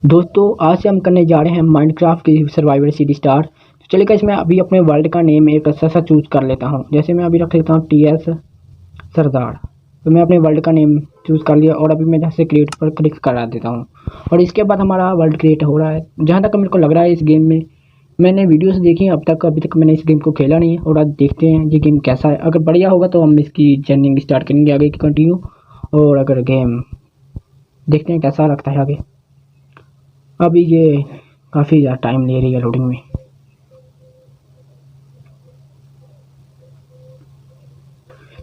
दोस्तों आज से हम करने जा रहे हैं माइनक्राफ्ट की सर्वाइवल सीरीज स्टार्ट। तो चलिए गाइस, मैं अभी अपने वर्ल्ड का नेम एक अच्छा सा चूज़ कर लेता हूं। जैसे मैं अभी रख लेता हूं TS सरदार। तो मैं अपने वर्ल्ड का नेम चूज़ कर लिया और अभी मैं जहाँ से क्रिएट पर क्लिक करा देता हूं और इसके बाद हमारा वर्ल्ड क्रिएट हो रहा है। जहाँ तक मेरे को लग रहा है इस गेम में मैंने वीडियोस देखी हैं, अभी तक मैंने इस गेम को खेला नहीं है और आज देखते हैं ये गेम कैसा है। अगर बढ़िया होगा तो हम इसकी जर्नी स्टार्ट करेंगे आगे की कंटिन्यू, और अगर गेम देखते हैं कैसा लगता है आगे। अभी ये काफ़ी ज़्यादा टाइम ले रही है लोडिंग में।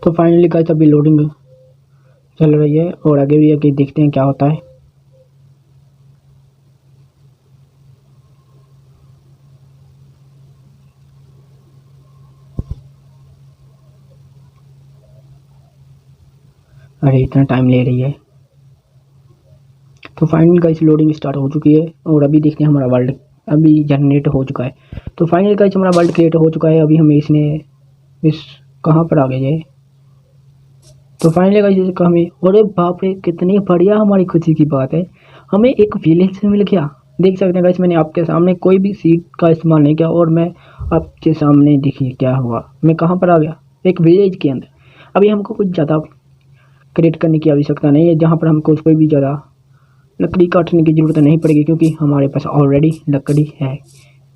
तो फाइनली गाइस अभी लोडिंग चल रही है और आगे देखते हैं क्या होता है। अरे इतना टाइम ले रही है। तो फाइनली गाइस लोडिंग स्टार्ट हो चुकी है और अभी देखते हैं हमारा वर्ल्ड अभी जनरेट हो चुका है। तो फाइनली गाइस हमारा वर्ल्ड क्रिएट हो चुका है। अभी हमें इसने इस कहाँ पर आ गए ये। तो फाइनली गाइस इसका हमें, अरे बाप रे कितनी बढ़िया हमारी खुशी की बात है, हमें एक विलेज से मिल गया। देख सकते हैं गाइस मैंने आपके सामने कोई भी सीट का इस्तेमाल नहीं किया और मैं आपके सामने देखिए क्या हुआ, मैं कहाँ पर आ गया, एक विलेज के अंदर। अभी हमको कुछ ज़्यादा क्रिएट करने की आवश्यकता नहीं है, जहाँ पर हमको कोई भी ज़्यादा लकड़ी काटने की ज़रूरत नहीं पड़ेगी क्योंकि हमारे पास ऑलरेडी लकड़ी है।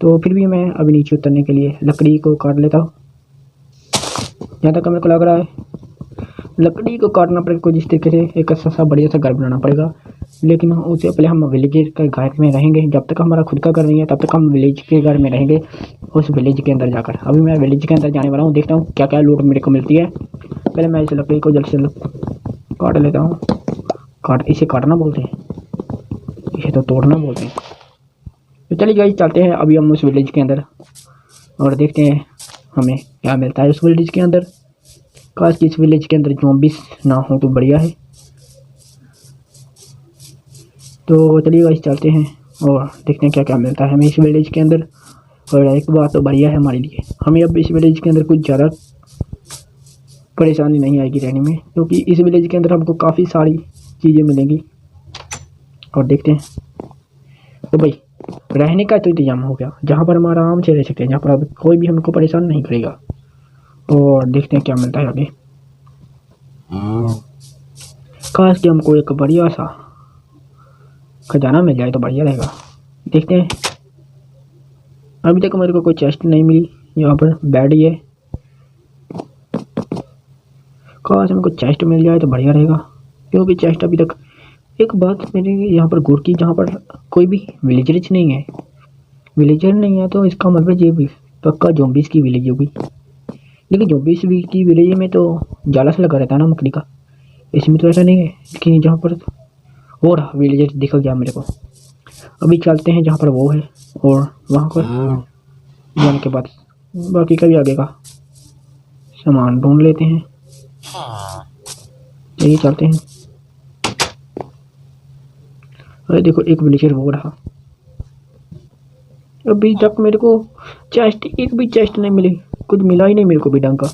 तो फिर भी मैं अभी नीचे उतरने के लिए लकड़ी को काट लेता हूँ। जहाँ तक मेरे को लग रहा है लकड़ी को काटना पड़ेगा कुछ इस तरीके से, एक अच्छा सा बढ़िया सा घर बनाना पड़ेगा। लेकिन उससे पहले हम विलेज के घर में रहेंगे। जब तक हमारा खुद का घर नहीं है तब तक हम विलेज के घर में रहेंगे, उस विलेज के अंदर जाकर। अभी मैं विलेज के अंदर जाने वाला हूँ, देखता हूँ क्या क्या लूट मेरे को मिलती है। पहले मैं इस लकड़ी को जल्द से जल्द काट लेता हूँ। इसे काटना बोलते हैं, इसे तो तोड़ना बोलते हैं। तो चलिए गाइस चलते हैं अभी हम उस विलेज के अंदर और देखते हैं हमें क्या मिलता है उस विलेज के अंदर। काश कि इस विलेज के अंदर ज़ॉम्बीज़ ना हो तो बढ़िया है। तो चलिए गाइस चलते हैं और देखते हैं क्या क्या मिलता है हमें इस विलेज के अंदर। और एक बात तो बढ़िया है हमारे लिए, हमें अब इस विलेज के अंदर कुछ ज़्यादा परेशानी नहीं आएगी रहने में, क्योंकि इस विलेज के अंदर हमको काफ़ी सारी चीज़ें मिलेंगी। और देखते हैं तो भाई रहने का तो इंतजाम हो गया, जहाँ पर हम आराम से रह सकते हैं, जहाँ पर अब कोई भी हमको परेशान नहीं करेगा। और देखते हैं क्या मिलता है आगे। काश कि हमको एक बढ़िया सा खजाना मिल जाए तो बढ़िया रहेगा। देखते हैं। अभी तक मेरे को कोई चेस्ट नहीं मिली, यहाँ पर बेड ही है। काश हमको चेस्ट मिल जाए तो बढ़िया रहेगा, क्योंकि चेस्ट अभी तक, एक बात मेरे यहाँ पर गुड़ की, जहाँ पर कोई भी विलेजर नहीं है तो इसका मतलब ये भी पक्का ज़ॉम्बीज़ की विलेज होगी। लेकिन ज़ॉम्बीज़ की विलेज में तो जाला सा लगा रहता है ना मकड़ी का, इसमें तो ऐसा नहीं है। लेकिन जहाँ पर हो रहा विलेजर दिख गया मेरे को। अभी चलते हैं जहाँ पर वो है और वहाँ पर जाने के बाद बाकी का भी आगे का सामान ढूंढ लेते हैं। चलिए चलते हैं। अरे देखो एक विलेजर हो रहा। अभी तक मेरे को चेस्ट, एक भी चेस्ट नहीं मिली, कुछ मिला ही नहीं मेरे को भी ढंग का।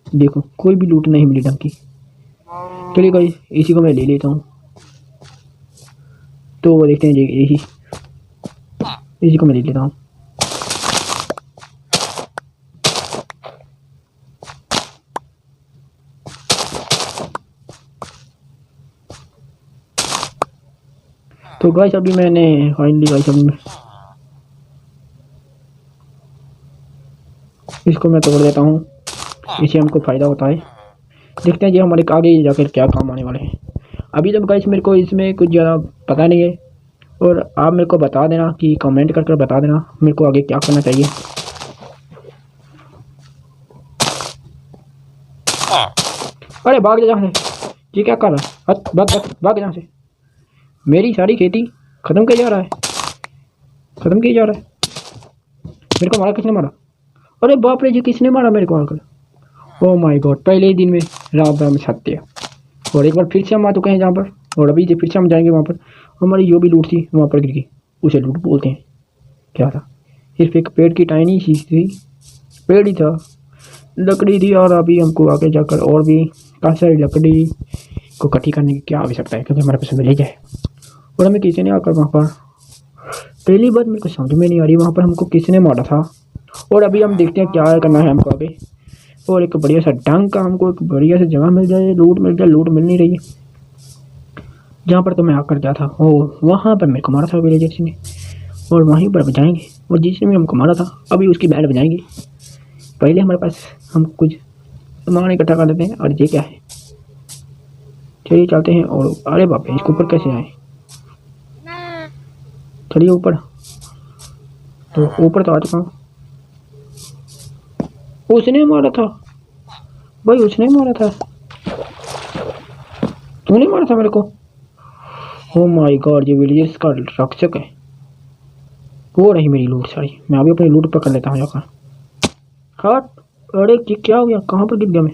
देखो कोई भी लूट नहीं मिली ढंग की। चलिए गाइस इसी को मैं ले लेता हूँ। तो वो देखते हैं यही, इसी को मैं ले लेता हूँ। तो गाइस अभी मैंने फाइनली गाइस अभी इसको मैं तोड़ देता हूँ, इससे हमको फ़ायदा होता है। देखते हैं जी हमारे आगे जाकर क्या काम आने वाले हैं। अभी तक गाइस मेरे को इसमें कुछ ज़्यादा पता नहीं है, और आप मेरे को बता देना कि कमेंट करके बता देना मेरे को आगे क्या करना चाहिए। अरे भाग जा यहाँ से, ये क्या कर रहा है, भाग यहाँ से। मेरी सारी खेती ख़त्म किया जा रहा है, ख़त्म किया जा रहा है। मेरे को मारा किसने मारा? अरे बाप रे, ये किसने मारा मेरे को आकर? ओह माय गॉड, पहले ही दिन में राम राम हत्या। और एक बार फिर से हम आ चुके हैं जहाँ पर, और अभी फिर से हम जाएंगे वहाँ पर। हमारी जो भी लूट थी वहाँ पर गिर गई, उसे लूट बोलते हैं। क्या था? सिर्फ एक पेड़ की टाइनी सी थी, पेड़ ही था, लकड़ी थी। और अभी हमको आगे जाकर और भी काफ़ी सारी लकड़ी को इकट्ठी करने की क्या आवश्यकता है, क्योंकि हमारे पास विलेज है और हमें किसी ने आकर वहाँ पर पहली बात मेरे को समझ में नहीं आ रही वहाँ पर हमको किसने मारा था। और अभी हम देखते हैं क्या करना है हमको आगे। और एक बढ़िया सा डंक का हमको एक बढ़िया सी जगह मिल जाए, लूट मिल जाए। लूट मिल नहीं रही है जहाँ पर तो मैं आकर गया था। ओ वहाँ पर मेरे को मारा था विलेजर्स ने, और वहीं पर बजाएंगे। और जिसने भी हमको मारा था अभी उसकी बैंड बजाएंगे। पहले हमारे पास हम कुछ सामान इकट्ठा कर लेते हैं। और ये क्या है, चलिए चलते हैं। और अरे बाप रे, इसके ऊपर कैसे आए? चलिए ऊपर। तो ऊपर तो आ चुका हूँ। उसने मारा था भाई, उसने मारा था। तूने मारा था मेरे को? ओ माय गॉड, ये विलियर्स का रक्षक है। वो रही मेरी लूट सारी। मैं अभी अपनी लूट पकड़ लेता हूँ जाकर। हट। अरे क्या हो गया, कहाँ पर गिर गया मैं?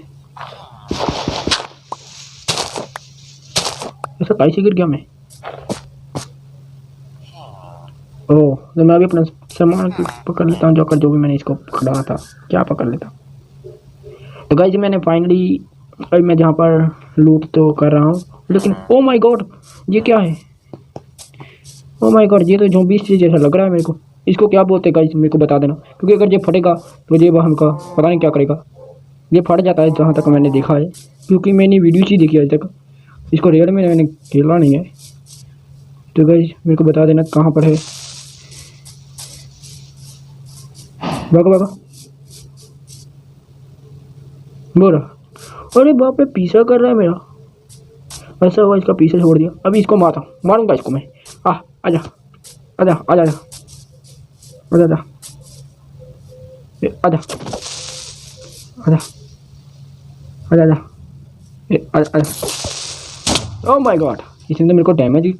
ऐसा कैसे गिर गया मैं? ओह, तो मैं अभी अपना सामान पकड़ लेता हूँ जाकर, जो भी मैंने इसको पकड़ा था। क्या पकड़ लेता? तो गाइस मैंने फाइनली, अभी मैं जहाँ पर लूट तो कर रहा हूँ, लेकिन ओ माय गॉड, ये क्या है? ओ माय गॉड, ये तो ज़ॉम्बीज़ से जैसा लग रहा है मेरे को। इसको क्या बोलते हैं गाइस, मेरे को बता देना, क्योंकि अगर ये फटेगा तो ये वह हमका पता नहीं क्या करेगा। ये फट जाता है जहाँ तक मैंने देखा है, क्योंकि मैंने वीडियो ही देखी आज तक। इसको रियल में मैंने खेला नहीं है। तो गाइस मेरे को बता देना कहाँ पर है। भागो भागो, बोला। अरे बाप रे, पीछा कर रहा है मेरा। ऐसा हुआ, इसका पीछे छोड़ दिया। अभी इसको मारूंगा इसको मैं। आजा आजा आजा आजा आजा आजा आजा आजा आजा आजा आजा आजा। ओह माय गॉड, इसने तो मेरे को डैमेज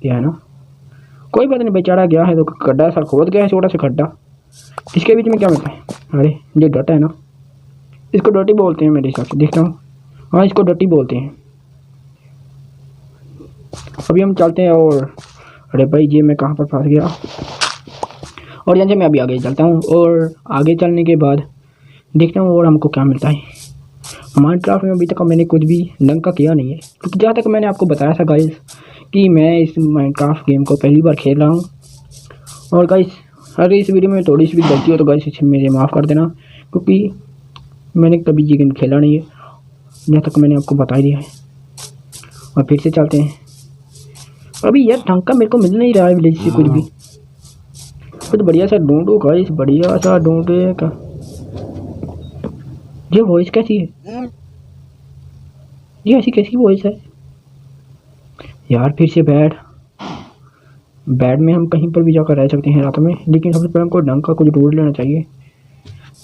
किया है ना। कोई बात नहीं, बेचारा गया है तो गड्ढा सा खोद गया है, छोटा सा खड्डा। इसके बीच में क्या मिलता है? अरे ये डट है ना, इसको डटी बोलते हैं मेरे हिसाब से, देखता हूँ। हाँ, इसको डटी बोलते हैं। अभी हम चलते हैं। और अरे भाई, ये मैं कहाँ पर फंस गया। और यहाँ से मैं अभी आगे चलता हूँ, और आगे चलने के बाद देखता हूँ और हमको क्या मिलता है। माइनक्राफ्ट में अभी तक मैंने कुछ भी ढंग का किया नहीं है, क्योंकि जहाँ तक मैंने आपको बताया था गाइस कि मैं इस माइनक्राफ्ट गेम को पहली बार खेल रहा हूँ। और गाइस अगर इस वीडियो में थोड़ी सी भी गलती हो तो गाइस इसे मुझे माफ़ कर देना, क्योंकि मैंने कभी ये गेम खेला नहीं है, जहाँ तक मैंने आपको बता दिया है। और फिर से चलते हैं। अभी यार ढंग का मेरे को मिल नहीं रहा है विलेज से कुछ भी। कुछ बढ़िया सा ढूंढो गाइस, बढ़िया सा ढूंढे का। ये वॉइस कैसी है? ये ऐसी कैसी वॉइस है यार? फिर से बेड में हम कहीं पर भी जाकर रह सकते हैं रात में, लेकिन सबसे पहले हमको ढंग का कुछ ढूंढ लेना चाहिए।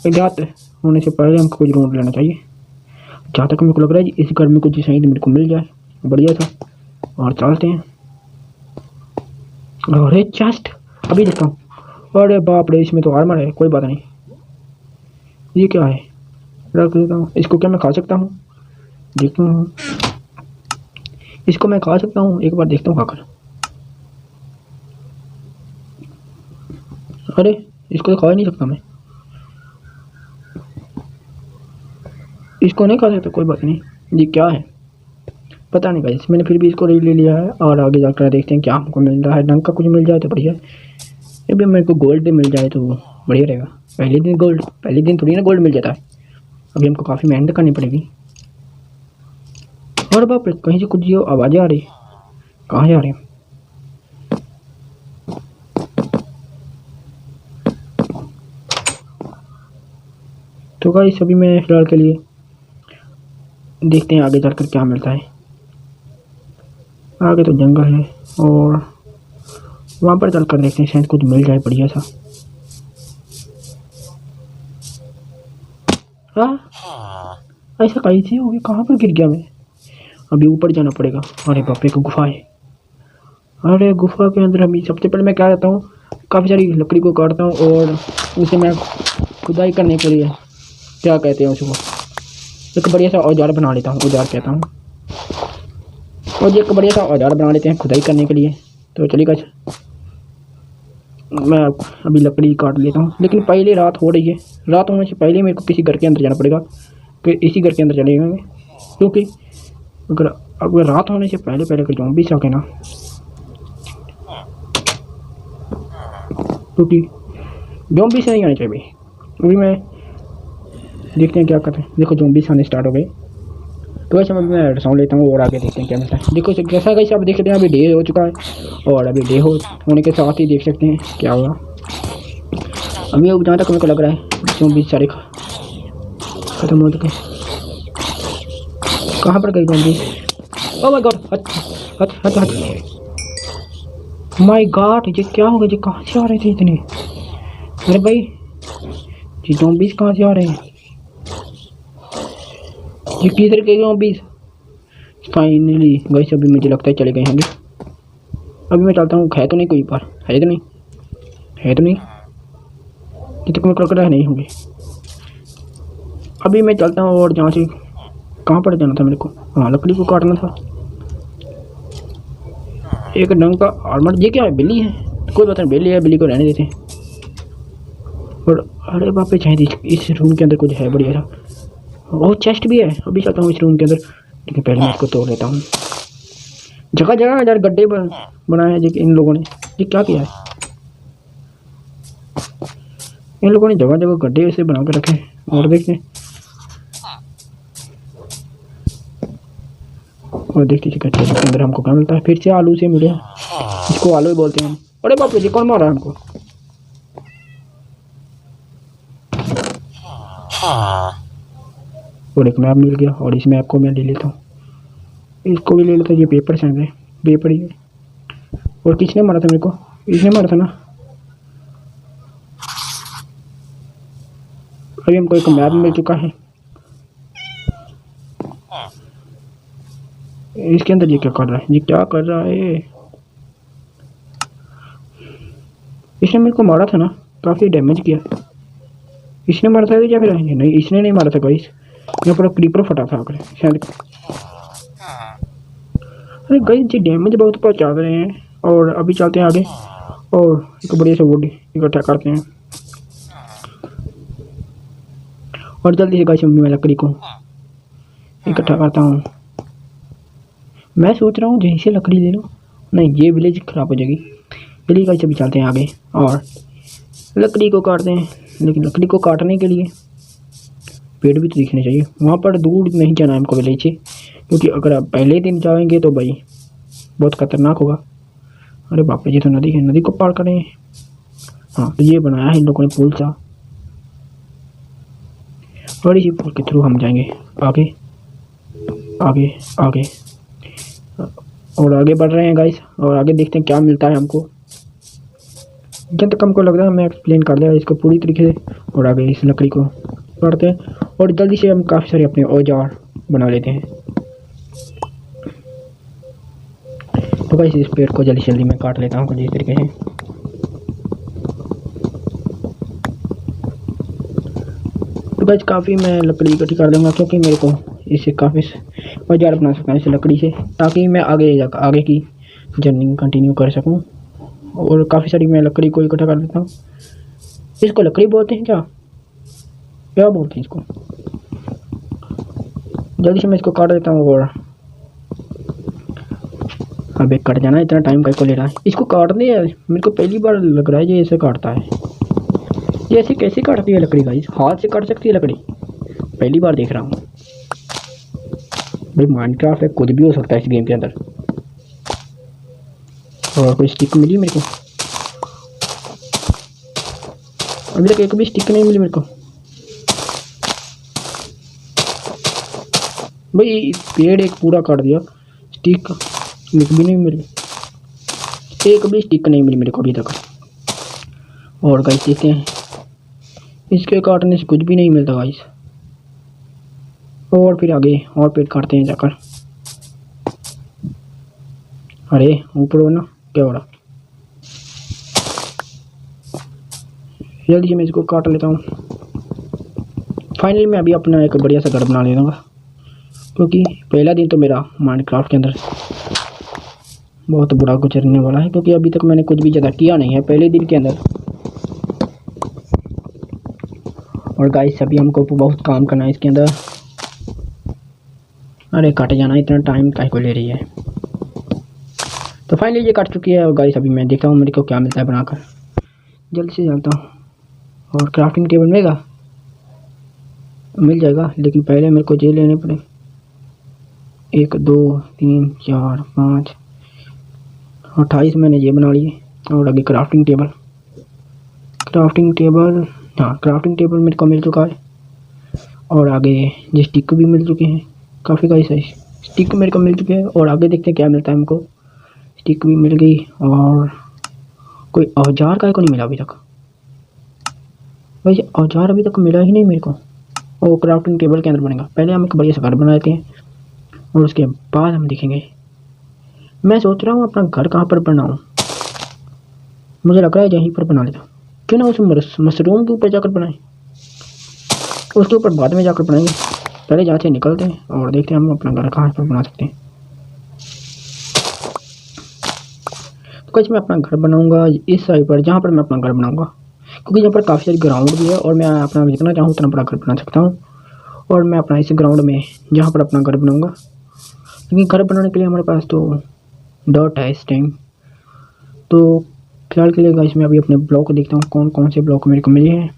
रात होने से पहले हमको कुछ ढूंढ लेना चाहिए। जहाँ तक मेरे को लग रहा है इस घर में कुछ शायद मेरे को मिल जाए बढ़िया सा। और चलते हैं। अरे चेस्ट, अभी देखता हूँ। अरे बाप रे, इसमें तो आर्मर है। कोई बात नहीं। ये क्या है? रख देता हूँ इसको। क्या मैं खा सकता हूँ? देखता हूँ, इसको मैं खा सकता हूँ। एक बार देखता हूँ खाकर। अरे इसको तो खा ही नहीं सकता मैं। इसको नहीं खा सकता, कोई बात नहीं। ये क्या है पता नहीं गाइस, मैंने फिर भी इसको ले लिया है। और आगे जाकर देखते हैं क्या हमको मिल रहा है। ढंग का कुछ मिल जाए तो बढ़िया है। अभी मेरे को गोल्ड मिल जाए तो बढ़िया रहेगा। पहले दिन थोड़ी ना गोल्ड मिल जाता है। अभी हमको काफ़ी मेहनत करनी पड़ेगी। और बाप रे, कहीं से कुछ जो आवाज़ें आ रही है। कहाँ जा रही है? तो गाइस अभी मैं फिलहाल के लिए देखते हैं आगे चलकर क्या मिलता है। आगे तो जंगल है, और वहाँ पर चलकर देखते हैं शायद कुछ मिल जाए बढ़िया सा। हाँ, ऐसा कैसे हो गया? कहाँ पर गिर गया मैं? अभी ऊपर जाना पड़ेगा। अरे बाप रे, गुफा है। अरे गुफा के अंदर अभी सबसे पहले मैं क्या करता हूँ, काफ़ी सारी लकड़ी को काटता हूँ और उसे मैं खुदाई करने के लिए, क्या कहते हैं उसको, एक बढ़िया सा औजार बना लेता हूँ। औजार कहता हूँ। और एक बढ़िया सा औजार बना लेते हैं खुदाई करने के लिए। तो चलिए गाइस, मैं अभी लकड़ी काट लेता हूँ। लेकिन पहले रात हो रही है। रात होने से पहले मेरे को किसी घर के अंदर जाना पड़ेगा। फिर इसी घर के अंदर चलेगा मैं, क्योंकि अगर रात होने से पहले अगर ज़ॉम्बीज़ आ गए ना, क्योंकि ज़ॉम्बी से नहीं आने चाहिए भाई। अभी मैं देखते हैं क्या करते हैं। देखो ज़ॉम्बी आने स्टार्ट हो गए। तो वैसे मैं साउंड लेता हूँ और आगे देखते हैं क्या मिलता है। देखो जैसा कैसे आप देख सकते हैं अभी डे हो चुका है और अभी डे होने के साथ ही देख सकते हैं क्या होगा। अभी जहाँ तक मेरे को लग रहा है ज़ॉम्बी सारे खत्म हो चुके। कहाँ पर गई ज़ॉम्बी? ओह माय गॉड, हट हट हट हट। माय गॉड, ये क्या हो गया? ये कहाँ से आ रहे थे इतने? अरे भाई ये ज़ॉम्बीज़ कहाँ से आ रहे हैं? ये किधर गए ज़ॉम्बीज़? फाइनली गाइस अभी मुझे लगता है चले गए होंगे। अभी मैं चलता हूँ। है तो नहीं कोई पर? है तो नहीं? है तो नहीं? ये तक मेरे को लग रहा है नहीं होंगे। अभी मैं चलता हूँ और जहाँ से कहाँ पर जाना था मेरे को? हाँ लकड़ी को काटना था। एक ढंग का आर्मर। ये क्या है? बिल्ली है? कोई बात नहीं, बिल्ली है, बिल्ली को रहने देते हैं। और अरे बाप रे, शायद इस रूम के अंदर कुछ है बढ़िया सा। और चेस्ट भी है। अभी चलता हूँ इस रूम के अंदर, लेकिन पहले मैं इसको तोड़ लेता हूँ। जगह जगह यार गड्ढे बनाए हैं इन लोगों ने। ये क्या किया है? इन लोगों ने जगह जगह गड्ढे ऐसे बना कर रखे हैं। और देखते हैं और देखते हैं गड्ढे के अंदर हमको क्या मिलता है। फिर से आलू से मिले, इसको आलू ही बोलते हैं। अरे बाप रे, कौन मार रहा है हमको? और एक मैप मिल गया और इस मैप को मैं ले लेता हूँ। इसको भी ले लेता हूँ। ये पेपर सेंड है, पेपर ही है। और किसने मारा था मेरे को? इसने मारा था ना। अभी हमको एक मैप मिल चुका है। इसके अंदर ये क्या कर रहा है? ये क्या कर रहा है? इसने मेरे को मारा था ना, काफ़ी डैमेज किया। इसने मारा था या फिर नहीं? इसने नहीं मारा था गाइस। यहाँ पर क्रीपर फटा था आकर शायद। अरे गाइस ये डैमेज बहुत पहुँचा रहे हैं। और अभी चलते हैं आगे और एक बड़े से वुड इकट्ठा करते हैं। और जल्दी से गाइस मैं लकड़ी को इकट्ठा करता हूँ। मैं सोच रहा हूँ यहीं से लकड़ी ले लो। नहीं, ये विलेज खराब हो जाएगी। चलिए गाइस अभी चलते हैं आगे और लकड़ी को काटते हैं। लेकिन लकड़ी को काटने के लिए पेड़ भी तो दिखने चाहिए। वहाँ पर दूर नहीं जाना है हमको विलेज से, क्योंकि अगर आप पहले दिन जाएंगे तो भाई बहुत खतरनाक होगा। अरे बाप रे, ये तो नदी है, नदी को पार करें। हाँ तो ये बनाया है इन लोगों ने पुल सा, और इसी पुल के थ्रू हम जाएंगे आगे आगे आगे। और आगे बढ़ रहे हैं गाइस और आगे देखते हैं क्या मिलता है हमको। जब तक हमको लग रहा है मैं एक्सप्लेन कर दिया इसको पूरी तरीके से। और आगे इस लकड़ी को काटते हैं और जल्दी से हम काफ़ी सारे अपने औजार बना लेते हैं। तो गाइस इस पेड़ को जल्दी जल्दी मैं काट लेता हूँ कुछ इस तरीके से। तो गाइस काफ़ी मैं लकड़ी इकट्ठी कर दूँगा, क्योंकि मेरे को इससे काफ़ी औजार बना सकता हूँ इस लकड़ी से, ताकि मैं आगे की जर्नी कंटिन्यू कर सकूँ। और काफ़ी सारी मैं लकड़ी को इकट्ठा कर देता हूँ। इसको लकड़ी बोलते हैं क्या बोलते हैं इसको? जल्दी से मैं इसको काट देता हूँ। और अब एक कट जाना, इतना टाइम को ले रहा है इसको काटने। मेरे को पहली बार लग रहा है ये ऐसे काटता है। ये ऐसे कैसे काटती है लकड़ी गाइस? हाथ से काट सकती है लकड़ी? पहली बार देख रहा हूँ भाई। माइनक्राफ्ट है, कुछ भी हो सकता है इस गेम के अंदर। और कोई स्टिक मिली मेरे को? अभी तक एक भी स्टिक नहीं मिली मेरे को भाई। पेड़ एक पूरा काट दिया, स्टिक एक भी नहीं मिली। एक भी स्टिक नहीं मिली मेरे को अभी तक। और गाइस देखते हैं, इसके काटने से कुछ भी नहीं मिलता गाइस। और फिर आगे और पेड़ काटते हैं जाकर। अरे ऊपर हो ना, क्या हो रहा? जल्दी से मैं इसको काट लेता हूँ। फाइनली मैं अभी अपना एक बढ़िया सा घर बना ले दूँगा, क्योंकि पहला दिन तो मेरा माइनक्राफ्ट के अंदर बहुत बुरा गुजरने वाला है, क्योंकि अभी तक मैंने कुछ भी ज़्यादा किया नहीं है पहले दिन के अंदर। और गाइस अभी हमको बहुत काम करना है इसके अंदर। अरे कट जाना, इतना टाइम काहे को ले रही है? तो फाइनली ये कट चुकी है। और गाइस अभी मैं देखता हूँ मेरे को क्या मिलता है बनाकर। जल्द से जाता हूँ। और क्राफ्टिंग टेबल मिल जाएगा, लेकिन पहले मेरे को ये लेने पड़े। 1 2 3 4 5 28 मैंने ये बना लिए। और आगे क्राफ्टिंग टेबल हाँ, क्राफ्टिंग टेबल मेरे को मिल चुका है। और आगे ये स्टिक भी मिल चुके हैं, काफ़ी सारे स्टिक मेरे को मिल चुके हैं। और आगे देखते हैं क्या मिलता है हमको। स्टिक भी मिल गई और कोई औजार का को नहीं मिला अभी तक। वैसे औजार अभी तक मिला ही नहीं मेरे को। वो क्राफ्टिंग टेबल के अंदर बनेगा। पहले हम एक बढ़िया सा घर बना लेते हैं और उसके बाद हम देखेंगे। मैं सोच रहा हूँ अपना घर कहाँ पर बनाऊँ। मुझे लग रहा है यहीं पर बना लेता हूँ। क्यों ना उस मशरूम के ऊपर जाकर बनाएं, उसके ऊपर बाद में जाकर बनाएंगे। पहले यहाँ से निकलते हैं और देखते हैं हम अपना घर कहाँ पर बना सकते हैं। तो कैसे मैं अपना घर बनाऊंगा इस साइड पर, जहाँ पर मैं अपना घर बनाऊंगा, क्योंकि यहाँ पर काफ़ी सारी ग्राउंड भी है और मैं अपना जितना चाहूँ उतना बड़ा घर बना सकता हूँ। और मैं अपना इस ग्राउंड में जहाँ पर अपना घर बनाऊंगा, क्योंकि घर बनाने के लिए हमारे पास तो डॉट है इस टाइम। तो फिलहाल के लिए गाइस मैं अभी अपने ब्लॉक देखता हूँ कौन कौन से ब्लॉक मेरे को मिले हैं।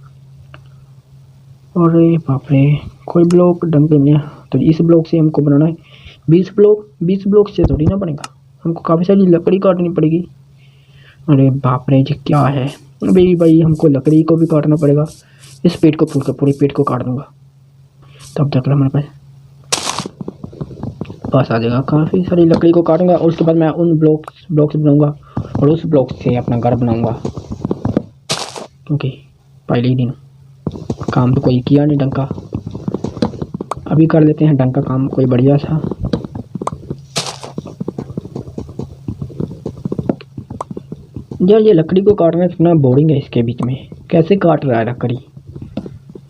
और बाप रे, कोई ब्लॉक ढंग पे मिले। तो इस ब्लॉक से हमको बनाना है 20 ब्लॉक से थोड़ी ना बनेगा, हमको काफ़ी सारी लकड़ी काटनी पड़ेगी। अरे बाप रे, ये क्या है भाई हमको लकड़ी को भी काटना पड़ेगा। इस पेट को पूरे पेट को काट दूंगा, तब तक हमारे पास आ जाएगा। काफ़ी सारी लकड़ी को काटूंगा और उसके बाद मैं उन ब्लॉक से बनाऊंगा और उस ब्लॉक से अपना घर बनाऊंगा। क्योंकि पहले ही दिन काम तो कोई किया नहीं ढंग का, अभी कर लेते हैं ढंग का काम कोई बढ़िया सा। यार ये लकड़ी को काटना कितना बोरिंग है। इसके बीच में कैसे काट रहा है लकड़ी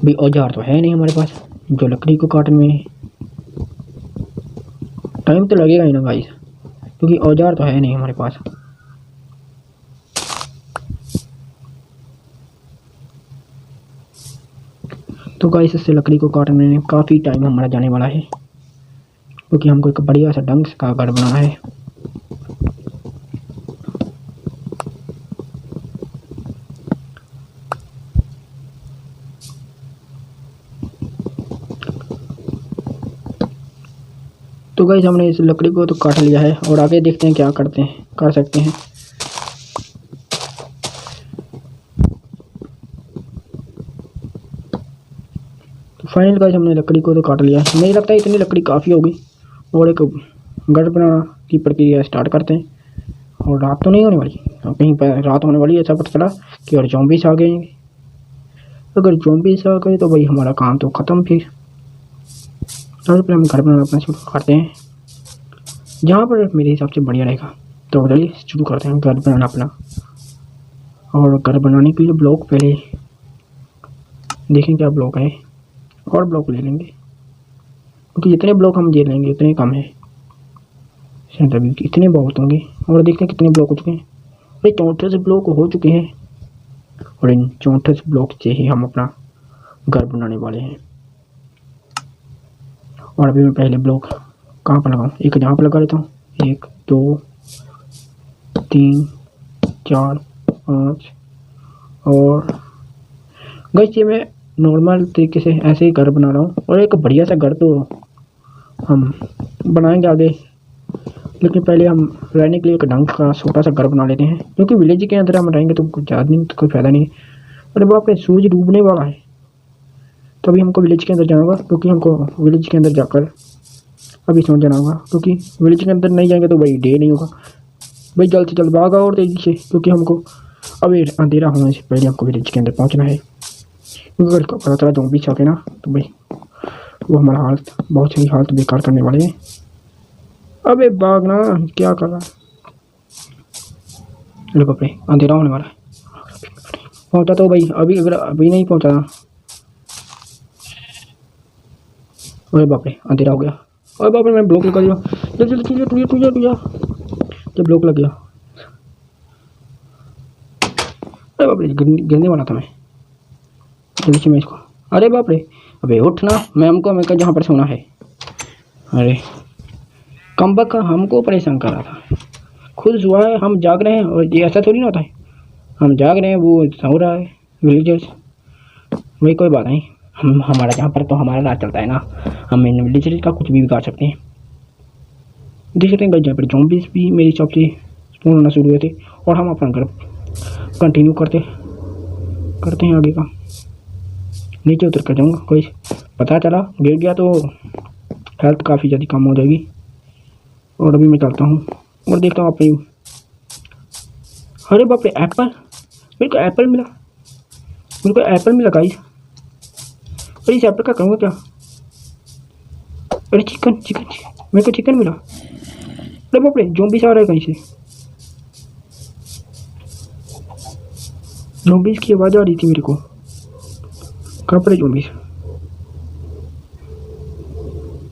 भी। औजार तो है नहीं हमारे पास जो लकड़ी को काटने में टाइम तो लगेगा ही ना गाइस, क्योंकि औजार तो है नहीं हमारे पास। तो गाइस इससे लकड़ी को काटने में काफ़ी टाइम हमारा जाने वाला है, क्योंकि हमको एक बढ़िया सा ढंग का घर बनाना है। तो गाइस हमने इस लकड़ी को तो काट लिया है और आगे देखते हैं क्या कर सकते हैं। तो फाइनल गाइस हमने लकड़ी को तो काट लिया है। मुझे लगता है इतनी लकड़ी काफ़ी होगी और एक घर बनाना की प्रक्रिया स्टार्ट करते हैं। और रात तो नहीं होने वाली, कहीं पर रात होने वाली है ऐसा पता चला कि और ज़ॉम्बीज़ आ गए। अगर ज़ॉम्बीज़ आ गए तो भाई हमारा काम तो ख़त्म। फिर सबसे पहले हम घर बनाना अपना शुरू करते हैं, जहाँ पर मेरे हिसाब से बढ़िया रहेगा। तो चलिए शुरू करते हैं घर बनाना अपना। और घर बनाने के लिए ब्लॉक पहले देखें क्या ब्लॉक है, और ब्लॉक ले लेंगे, क्योंकि जितने ब्लॉक हम ले लेंगे उतने कम है। शायद अभी इतने बहुत होंगे। और देखते हैं कितने ब्लॉक हो चुके हैं। अरे 34 ब्लॉक हो चुके हैं और इन 34 ब्लॉक से ही हम अपना घर बनाने वाले हैं। और अभी मैं पहले ब्लॉक कहाँ पर लगाऊँ, एक यहाँ पर लगा लेता हूँ। 1 2 3 4 5। और गाइस ये मैं नॉर्मल तरीके से ऐसे ही घर बना रहा हूँ। और एक बढ़िया सा घर तो हम बनाएंगे आगे, लेकिन पहले हम रहने के लिए एक ढंग का छोटा सा घर बना लेते हैं, क्योंकि विलेज के अंदर हम रहेंगे तो कुछ ज़्यादा नहीं तो कोई फ़ायदा नहीं है। अरे बाप रे, सूरज डूबने वाला है, तो अभी हमको विलेज के अंदर जाना होगा, क्योंकि हमको विलेज के अंदर जाकर अभी समझ जाना होगा, क्योंकि विलेज के अंदर नहीं जाएंगे तो भाई डे नहीं होगा। भाई जल्द से जल्द भागा और तेज़ी से, क्योंकि हमको अभी अंधेरा होने से पहले हमको विलेज के अंदर पहुँचना है। क्योंकि अगर पता चला ज़ॉम्बीज़ आ गए ना तो भाई वो हमारा हालत बहुत सही हालत बेकार करने वाले हैं। अबे भागना, क्या कर रहा है। अरे बाप रे, अंधेरा होने वाला है। पहुंचा तो भाई अभी, अगर अभी नहीं पहुंचा। अरे बाप रे, अंधेरा हो गया। अरे बाप रे, मैं ब्लॉक लगा दिया। जल्दी टूट जब ब्लॉक लग गया। अरे बाप रे, गिरने वाला था मैं। जल्दी से मैं इसको, अरे बाप रे, अबे उठ ना, मैम को मैं जहाँ पर सोना है। अरे कमबख्त हमको परेशान कर रहा था, खुद सुबह है हम जाग रहे हैं और ये ऐसा थोड़ी ना होता है। हम जाग रहे हैं, वो सो रहा है विलेजर्स। वही कोई बात नहीं, हम हमारा यहाँ पर तो हमारा राज चलता है ना, हम इन विलेजर्स का कुछ भी बिगाड़ सकते हैं। देख सकते हैं गाइस, यहाँ पर ज़ॉम्बीज़ भी मेरे हिसाब से स्पॉन होना शुरू हुए थे। और हम अपना घर कंटिन्यू करते हैं आगे का। नीचे उतर कर जाऊँगा, कोई पता चला गिर गया तो हेल्थ काफ़ी ज़्यादा कम हो जाएगी। और अभी मैं चलता हूँ और देखता हूँ अपनी। अरे बाप रे, एप्पल! मेरे को एप्पल मिला गाइस। अरे इस एप्पल का करूँगा क्या? अरे चिकन, मेरे को चिकन मिला। अरे बाप रे, ज़ॉम्बीज़ आ रहा है कहीं से। ज़ॉम्बीज़ की आवाज़ आ रही थी मेरे को। कहाँ पर है ज़ॉम्बीज़?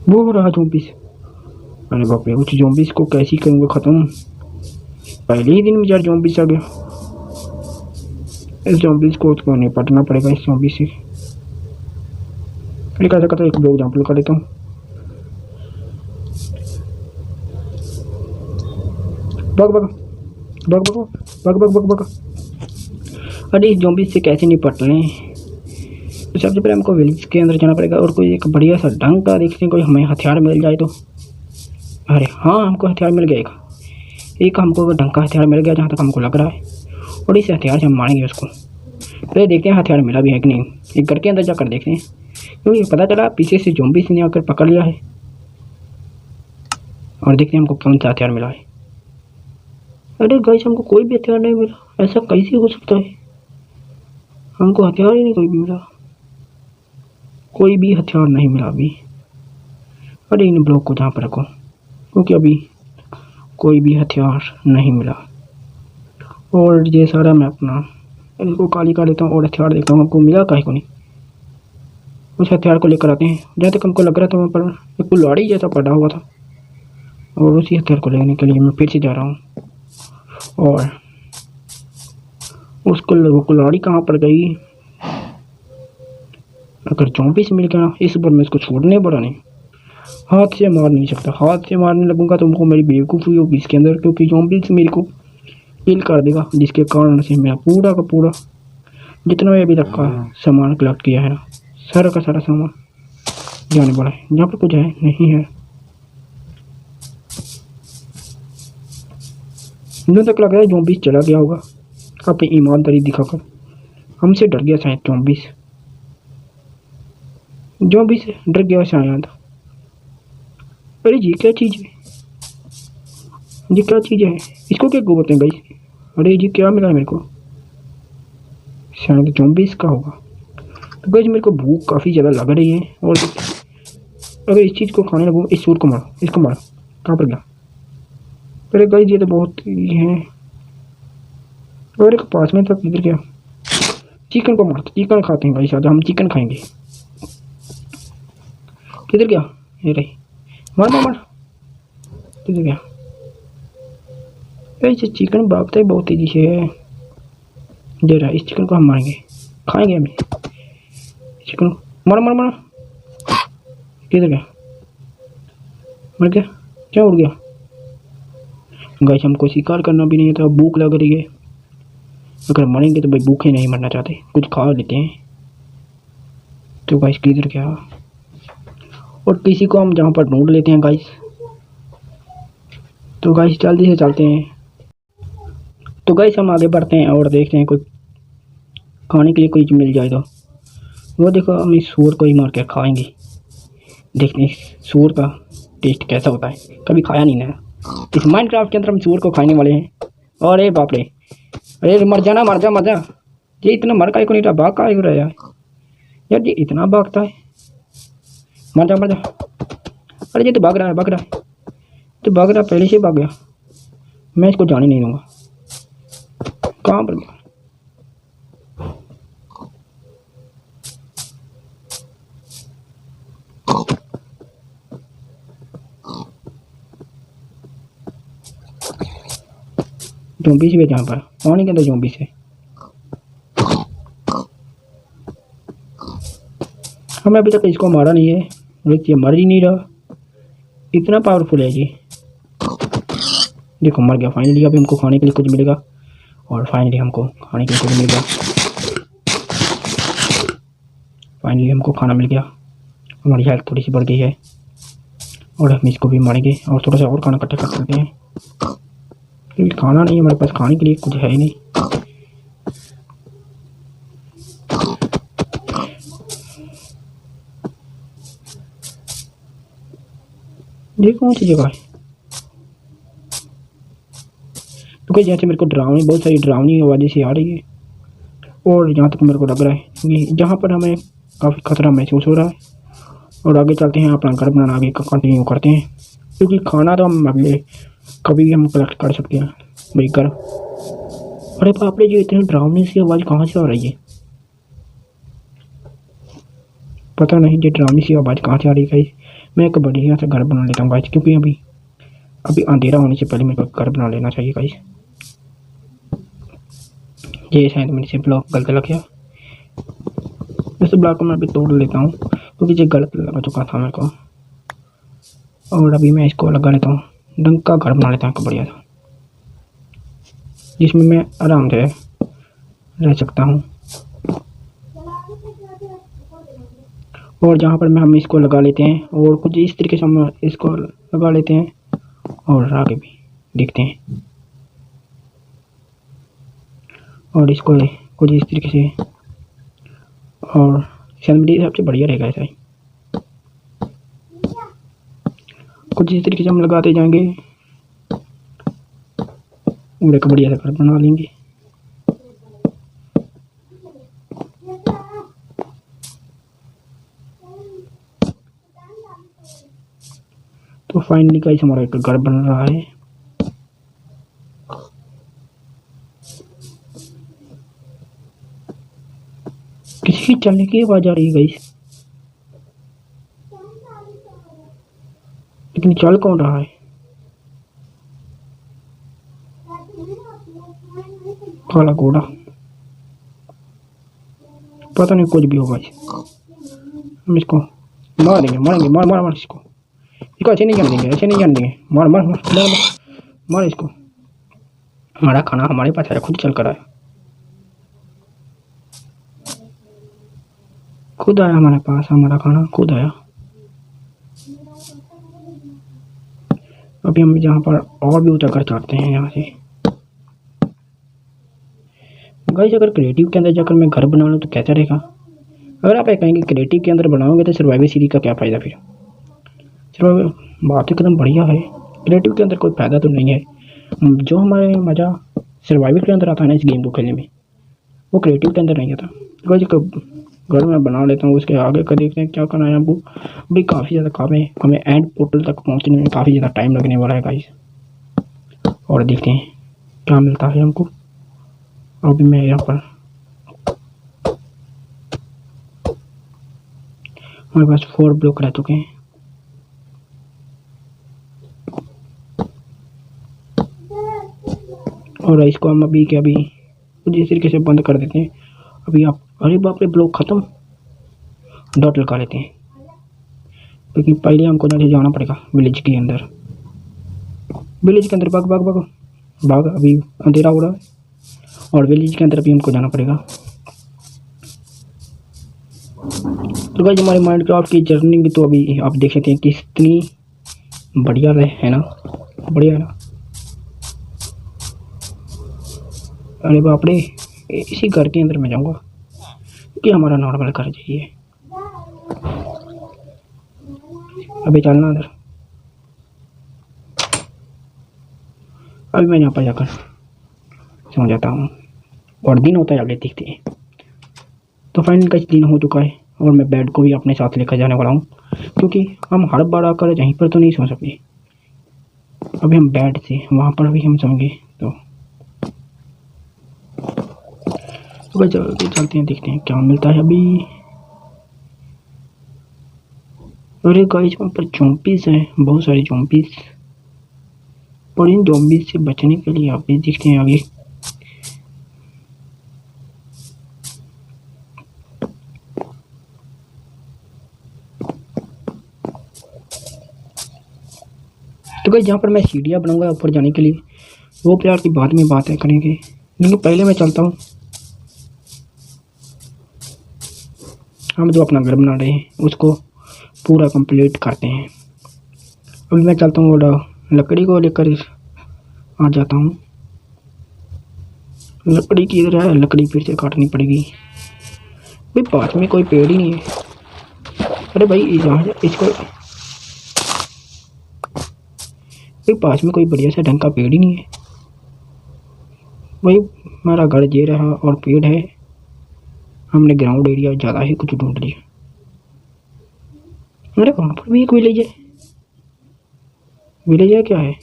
वो हो रहा ज़ॉम्बीज़। अरे बाप रे, उस ज़ॉम्बीज़ को कैसे करूँगा ख़त्म? पहले ही दिन में यार ज़ॉम्बीज़ आ गया। इस ज़ॉम्बीज़ को निपटना पड़ेगा, इस ज़ॉम्बी से। अरे कैसा करता, एक ब्लॉक एग्जाम्पल कर लेता हूँ। भाग भाग भाग भाग भाग भाग भाग। अरे इस ज़ॉम्बीज़ से कैसे निपट रहे हैं? तो सबसे पहले हमको विलेज के अंदर जाना पड़ेगा और कोई एक बढ़िया सा ढंग का देखते हैं, कोई हमें हथियार मिल जाए तो। अरे हाँ, हमको हथियार मिल गया एक हमको ढंग का हथियार मिल गया जहाँ तक हमको लग रहा है। और इस हथियार से हम मारेंगे उसको। पहले देखते हैं हथियार मिला भी है कि नहीं। एक घर के अंदर जाकर देखते हैं, क्योंकि पता चला पीछे से ज़ॉम्बीज़ ने आकर पकड़ लिया है। और देखते हैं हमको कौन सा हथियार मिला है। अरे गाइस, हमको कोई भी हथियार नहीं मिला, ऐसा कैसे हो सकता है? हमको हथियार ही नहीं कोई भी मिला, कोई भी हथियार नहीं मिला अभी। अरे इन ब्लॉक को जहाँ पर रखो, क्योंकि अभी कोई भी हथियार नहीं मिला। और ये सारा मैं अपना इनको काली कर लेता हूँ और हथियार देखता हूँ हमको मिला काहे को नहीं। उस हथियार को लेकर आते हैं। जहाँ तक हमको लग रहा था वहाँ पर एक कुल्हाड़ी जैसा पड़ा हुआ था, और उसी हथियार को लेने के लिए मैं फिर से जा रहा हूँ। और उसको वो कुल्हाड़ी कहाँ पर गई? अगर ज़ॉम्बीज़ मिल गया ना, इस बार मैं इसको छोड़ने पड़ा नहीं, हाथ से मार नहीं सकता। हाथ से मारने लगूंगा तो उनको मेरी बेवकूफ़ी होगी इसके अंदर, क्योंकि ज़ॉम्बीज़ मेरे को किल कर देगा, जिसके कारण से मेरा पूरा का पूरा जितना मैं अभी तक का सामान कलेक्ट किया है ना, सारा का सारा सामान जाने वाला है। यहाँ पर कुछ है नहीं है, जहाँ तक लग रहा है ज़ॉम्बीज़ चला गया होगा अपनी ईमानदारी दिखाकर। हमसे डर गया शायद ज़ॉम्बीज़ से डर गया शायद। अरे ये क्या चीज़ है? ये क्या चीज़ है? इसको क्या बोलते हैं भाई? अरे ये क्या मिला है मेरे को? शायद ज़ॉम्बीज़ का होगा। तो गाइस, मेरे को भूख काफ़ी ज़्यादा लग रही है, और अगर इस चीज़ को खाने लगूँ, इस सूर को मारो, इसको मारो। कहाँ पर गया? अरे गाइस, ये तो बहुत ही है। और एक पास में था, किधर गया? चिकन को मारते, चिकन खाते हैं गाइस, आज हम चिकन खाएंगे। किधर गया? ये रही, मार मार मार। किधर गया? ऐसे चिकन भागता है बहुत तेजी से है। दे रहा है, इस चिकन को हम मारेंगे, खाएंगे हम चिकन। मार मार मार। किधर गया? मर गया क्या? उड़ गया? गाइस, हमको शिकार करना भी नहीं आता, भूख लग रही है। अगर मरेंगे तो भाई भूखे नहीं मरना चाहते, कुछ खा लेते हैं। तो गाइस किधर गया? और किसी को हम जहाँ पर ढूंढ लेते हैं गाइस। तो गाइस जल्दी से चलते हैं। तो गाइस हम आगे बढ़ते हैं और देखते हैं कोई खाने के लिए कोई मिल जाए तो। वो देखो, हम इस सूअर को ही मार कर खाएंगे, देखते हैं सूअर का टेस्ट कैसा होता है। कभी खाया नहीं ना, इस माइनक्राफ्ट के अंदर हम सूअर को खाने वाले हैं। अरे बाप रे, अरे मर जा, मर जा। ये इतना मर का को नहीं रहा, भाग का हो रहा है यार, ये इतना भागता है। मर जा। अरे ये तो भाग रहा है, पहले से भाग गया। मैं इसको जाने नहीं दूंगा। कहाँ पर गया? ज़ॉम्बीज़ भी जहाँ पर पानी के अंदर ज़ॉम्बीज़ है। हमें अभी तक इसको मारा नहीं है, ये मर ही नहीं रहा, इतना पावरफुल है जी। देखो मर गया फाइनली। अभी हमको खाने के लिए कुछ मिलेगा, और फाइनली हमको खाने के लिए मिल गया। फाइनली हमको खाना मिल गया। हमारी हेल्थ थोड़ी सी बढ़ गई है और हम इसको भी मारेंगे और थोड़ा सा और खाना इकट्ठा कर सकते हैं। खाना नहीं, हमारे पास खाने के लिए कुछ है ही नहीं। ये कौन सी जगह है? तो क्या जैसे मेरे को डरावनी, बहुत सारी डरावनी आवाज़ें सी आ रही है और जहाँ तक मेरे को लग रहा है कि जहाँ पर हमें काफ़ी खतरा महसूस हो रहा है। और आगे चलते हैं, अपना घर बनाना आगे कंटिन्यू करते हैं, क्योंकि खाना तो हम अगले कभी भी हम कलेक्ट कर सकते हैं भाई घर। अरे बाप रे, जो इतनी डरावनी सी आवाज़ कहाँ से आ रही है? पता नहीं ये डरावनी सी आवाज़ कहाँ से आ रही है गाइस। मैं एक बढ़िया सा घर बना लेता हूँ गाइस, क्योंकि अभी अंधेरा होने से पहले मेरे को घर बना लेना चाहिए गाइस। ये शायद मेरे से ब्लॉक गलत लग गया। इस ब्लॉक को मैं अभी तोड़ लेता हूँ, क्योंकि ये गलत लग चुका था मेरे को। और अभी मैं इसको लगा लेता हूँ, ढंग का घर बना लेता हूँ बढ़िया सा, जिसमें मैं आराम से रह सकता हूँ। और जहाँ पर मैं हम इसको लगा लेते हैं और कुछ इस तरीके से हम इसको लगा लेते हैं और आगे भी देखते हैं। और इसको कुछ इस तरीके से, और शायद मेरे हिसाब से बढ़िया रहेगा ऐसा ही। कुछ इस तरीके से हम लगाते जाएंगे और एक बढ़िया सा घर बना लेंगे। तो फाइनली गाइस हमारा एक घर बन रहा है। किसी की चलने की आवाज आ रही है गाइस, लेकिन चल कौन रहा है? काला घोड़ा, पता नहीं कुछ भी होगा। हम इसको मार देंगे, मारेंगे, मार मार मार इसको ऐसे नहीं जाने देंगे, ऐसे नहीं जाने देंगे। मार मार मार मार मार इसको। हमारा खाना हमारे पास है, खुद चल कर आया, खुद आया हमारे पास, हमारा खाना खुद आया। अभी हम जहाँ पर और भी ऊंचा कर चाहते हैं यहाँ से गाइस। अगर क्रिएटिव के अंदर जाकर मैं घर बना लूँ तो कैसा रहेगा? अगर आप कहेंगे क्रिएटिव के अंदर बनाओगे तो सर्वाइवल सीरीज का क्या फ़ायदा फिर? सर्वाइवल बात एकदम बढ़िया है, क्रिएटिव के अंदर कोई फ़ायदा तो नहीं है। जो हमारे मज़ा सर्वाइवल के अंदर आता है ना इस गेम को खेलने में, वो क्रिएटिव के अंदर नहीं आता। गाइस घर में बना लेता हूँ, उसके आगे का देखते हैं क्या करना है हमको। भाई काफ़ी ज़्यादा काम है, हमें एंड पोर्टल तक पहुँचने में काफ़ी ज़्यादा टाइम लगने वाला है गाइस। और देखते हैं क्या मिलता है हमको। अभी मैं यहाँ पर हमारे पास 4 ब्लॉक रह चुके हैं। और इसको हम अभी के अभी इस तरीके से बंद कर देते हैं। अभी आप, अरे बाप रे, ब्लॉक ख़त्म। डॉट लगा लेते हैं, लेकिन पहले हमको ना जाना पड़ेगा विलेज के अंदर। विलेज के अंदर भाग भाग भाग भाग, अभी अंधेरा हो रहा है और विलेज के अंदर भी हमको जाना पड़ेगा। तो गाइस हमारे माइनक्राफ्ट की जर्नी तो अभी आप देख सकते हैं कि कितनी बढ़िया है ना, बढ़िया है ना। अरे बाप रे, इसी घर के अंदर मैं जाऊंगा क्योंकि हमारा नॉर्मल घर चाहिए। अभी चलना अंदर, अभी मैं यहाँ पर जाकर सो जाता हूँ और दिन होता है आगे देखते हैं। तो फाइनल का दिन हो चुका है और मैं बेड को भी अपने साथ लेकर जाने वाला हूँ, क्योंकि हम हर बार आकर यहीं पर तो नहीं सो सकते। अभी हम बेड से वहाँ पर भी हम सोएंगे। तो चलते हैं, देखते हैं क्या मिलता है अभी। अरे गाइस वहाँ पर ज़ॉम्बीज़ हैं, बहुत सारे ज़ॉम्बीज़, और इन ज़ॉम्बीज़ से बचने के लिए आप भी देखते हैं आगे। तो गाइस जहाँ पर मैं सीढ़ियाँ बनाऊंगा ऊपर जाने के लिए, वो प्यार की बाद में बातें करेंगे। लेकिन पहले मैं चलता हूँ, हम जो अपना घर बना रहे हैं उसको पूरा कंप्लीट करते हैं। अभी मैं चलता हूँ और लकड़ी को लेकर आ जाता हूँ। लकड़ी की इधर है, लकड़ी फिर से काटनी पड़ेगी। भाई पास में कोई पेड़ ही नहीं है। अरे भाई यहाँ इसको, भाई पास में कोई बढ़िया सा ढंग का पेड़ ही नहीं है। भाई हमारा घर ये रहा और पेड़ है, हमने ग्राउंड एरिया ज़्यादा ही कुछ ढूंढ लिया। अरे वहाँ पर भी एक विलेज है। विलेज है क्या है,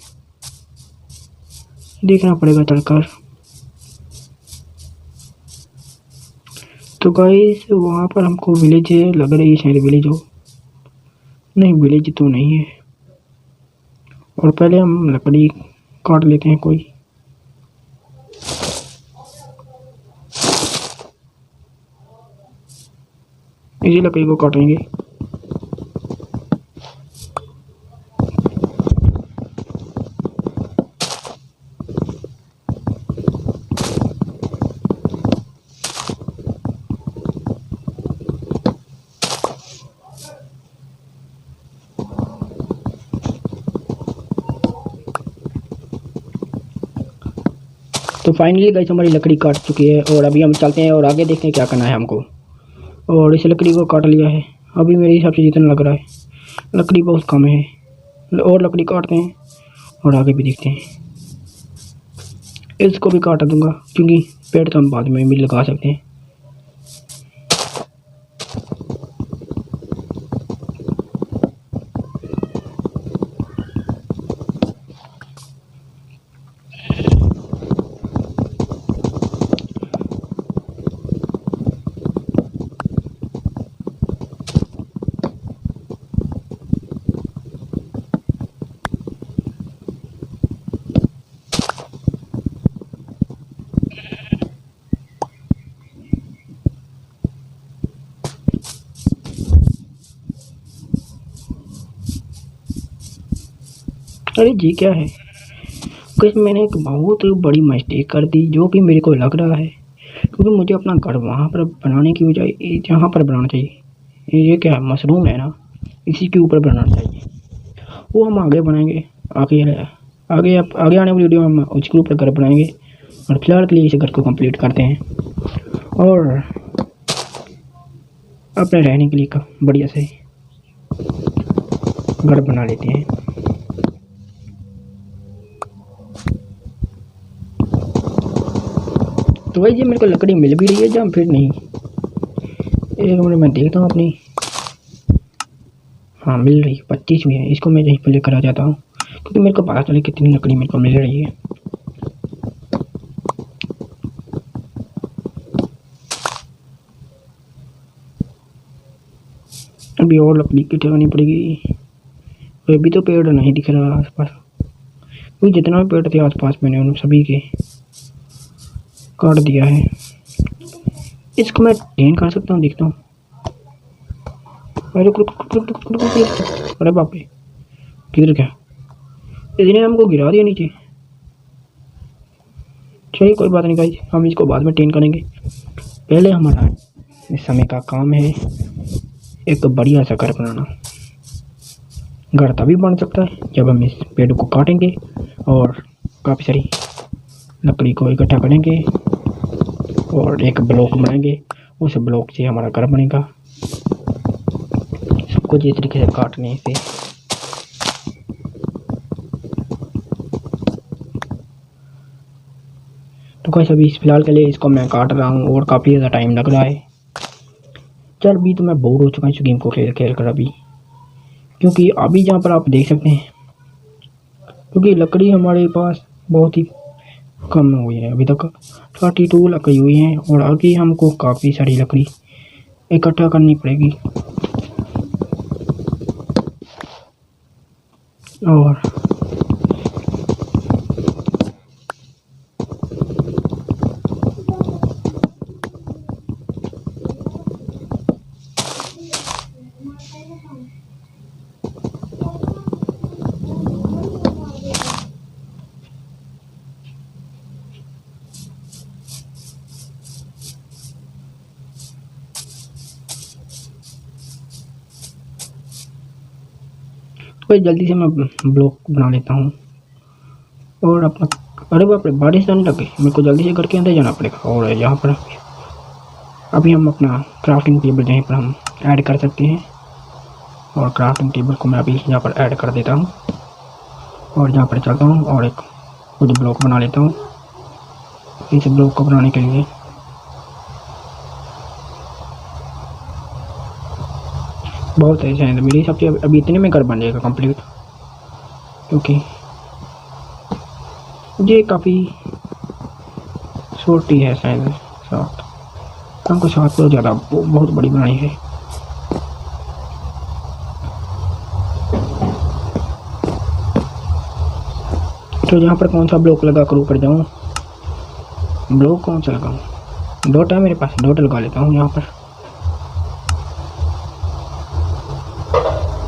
देखना पड़ेगा चलकर। तो गाइस वहाँ पर हमको विलेज लग रही है, शायद विलेज हो। नहीं विलेज तो नहीं है। और पहले हम लकड़ी काट लेते हैं कोई। इसी लकड़ी को काटेंगे। तो फाइनली गाइस हमारी लकड़ी काट चुकी है और अभी हम चलते हैं और आगे देखते हैं क्या करना है हमको। और इस लकड़ी को काट लिया है। अभी मेरे हिसाब से जितना लग रहा है लकड़ी बहुत कम है, और लकड़ी काटते हैं और आगे भी देखते हैं। इसको भी काट दूंगा क्योंकि पेड़ तो हम बाद में भी लगा सकते हैं। अरे जी क्या है गाइस, मैंने एक बहुत बड़ी मिस्टेक कर दी जो कि मेरे को लग रहा है, क्योंकि मुझे अपना घर वहाँ पर बनाने की बजाय यहाँ पर बनाना चाहिए। ये क्या है, मशरूम है ना, इसी के ऊपर बनाना चाहिए। वो हम आगे बनाएंगे, आगे आगे आगे आने वाली वीडियो में हम उसके ऊपर घर बनाएंगे। और फिलहाल के लिए इस घर को कंप्लीट करते हैं और अपने रहने के लिए का बढ़िया से घर बना लेते हैं। तो भाई ये मेरे को लकड़ी मिल भी रही है जहाँ फिर नहीं, एक मिनट मैं देखता हूँ अपनी। हाँ मिल रही है, 25 हुई है। इसको मैं यहीं पर लेकर आ जाता हूँ क्योंकि मेरे को पता चले कितनी लकड़ी मेरे को मिल रही है। अभी और लकड़ी की ठेकानी पड़ेगी। अभी तो पेड़ नहीं दिख रहा आसपास, क्योंकि जितना भी पेड़ थे आसपास मैंने उन सभी के काट दिया है। इसको मैं टेन कर सकता हूँ, देखता हूँ। अरे बाप रे, किधर क्या, इसने हमको गिरा दिया नीचे। चलिए कोई बात नहीं गाइस, हम इसको बाद में टेन करेंगे। पहले हमारा इस समय का काम है एक बढ़िया सा घर बनाना। घर तभी बन सकता है जब हम इस पेड़ को काटेंगे और काफ़ी सारी लकड़ी को इकट्ठा करेंगे और एक ब्लॉक बनाएंगे। उस ब्लॉक से हमारा घर बनेगा। सबको जिस तरीके से काटने से तो गाइस अभी फिलहाल के लिए इसको मैं काट रहा हूँ और काफ़ी ज़्यादा टाइम लग रहा है। चल अभी तो मैं बोर हो चुका हूँ इस गेम को खेल खेल कर अभी, क्योंकि अभी जहाँ पर आप देख सकते हैं, क्योंकि लकड़ी हमारे पास बहुत ही कम हुई है। अभी तक 32 लकड़ी हुई हैं और आगे हमको काफ़ी सारी लकड़ी इकट्ठा करनी पड़ेगी। और तो जल्दी से मैं ब्लॉक बना लेता हूँ और अपना, अरे बाप रे बारिश आने लग गई, मेरे को जल्दी से घर के अंदर जाना पड़ेगा। और यहाँ पर अभी हम अपना क्राफ्टिंग टेबल यहीं पर हम ऐड कर सकते हैं और क्राफ्टिंग टेबल को मैं अभी यहाँ पर ऐड कर देता हूँ और यहाँ पर चलता हूँ और एक कुछ ब्लॉक बना लेता हूँ। इस ब्लॉक को बनाने के लिए बहुत ऐसे हैं, मेरे हिसाब से अभी इतने में घर बन जाएगा कंप्लीट, क्योंकि ये काफ़ी छोटी है शायद, 7 हमको 7 तो ज़्यादा बहुत बड़ी बनानी है। तो यहाँ पर कौन सा ब्लॉक लगा कर ऊपर जाऊँ, ब्लॉक कौन सा लगाऊँ, डॉट है मेरे पास, डॉट लगा लेता हूँ यहाँ पर।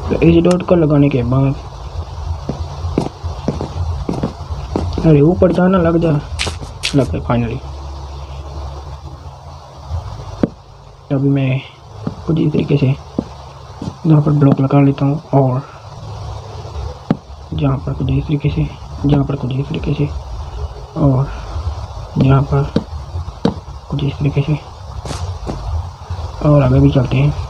तो इस डॉट को लगाने के बाद अरे ऊपर जाना लग गया फाइनली। अभी मैं कुछ इस तरीके से यहाँ पर ब्लॉक लगा लेता हूँ और जहाँ पर कुछ इस तरीके से, जहाँ पर कुछ इस तरीके से और यहाँ पर कुछ इस तरीके से, और आगे भी चलते हैं।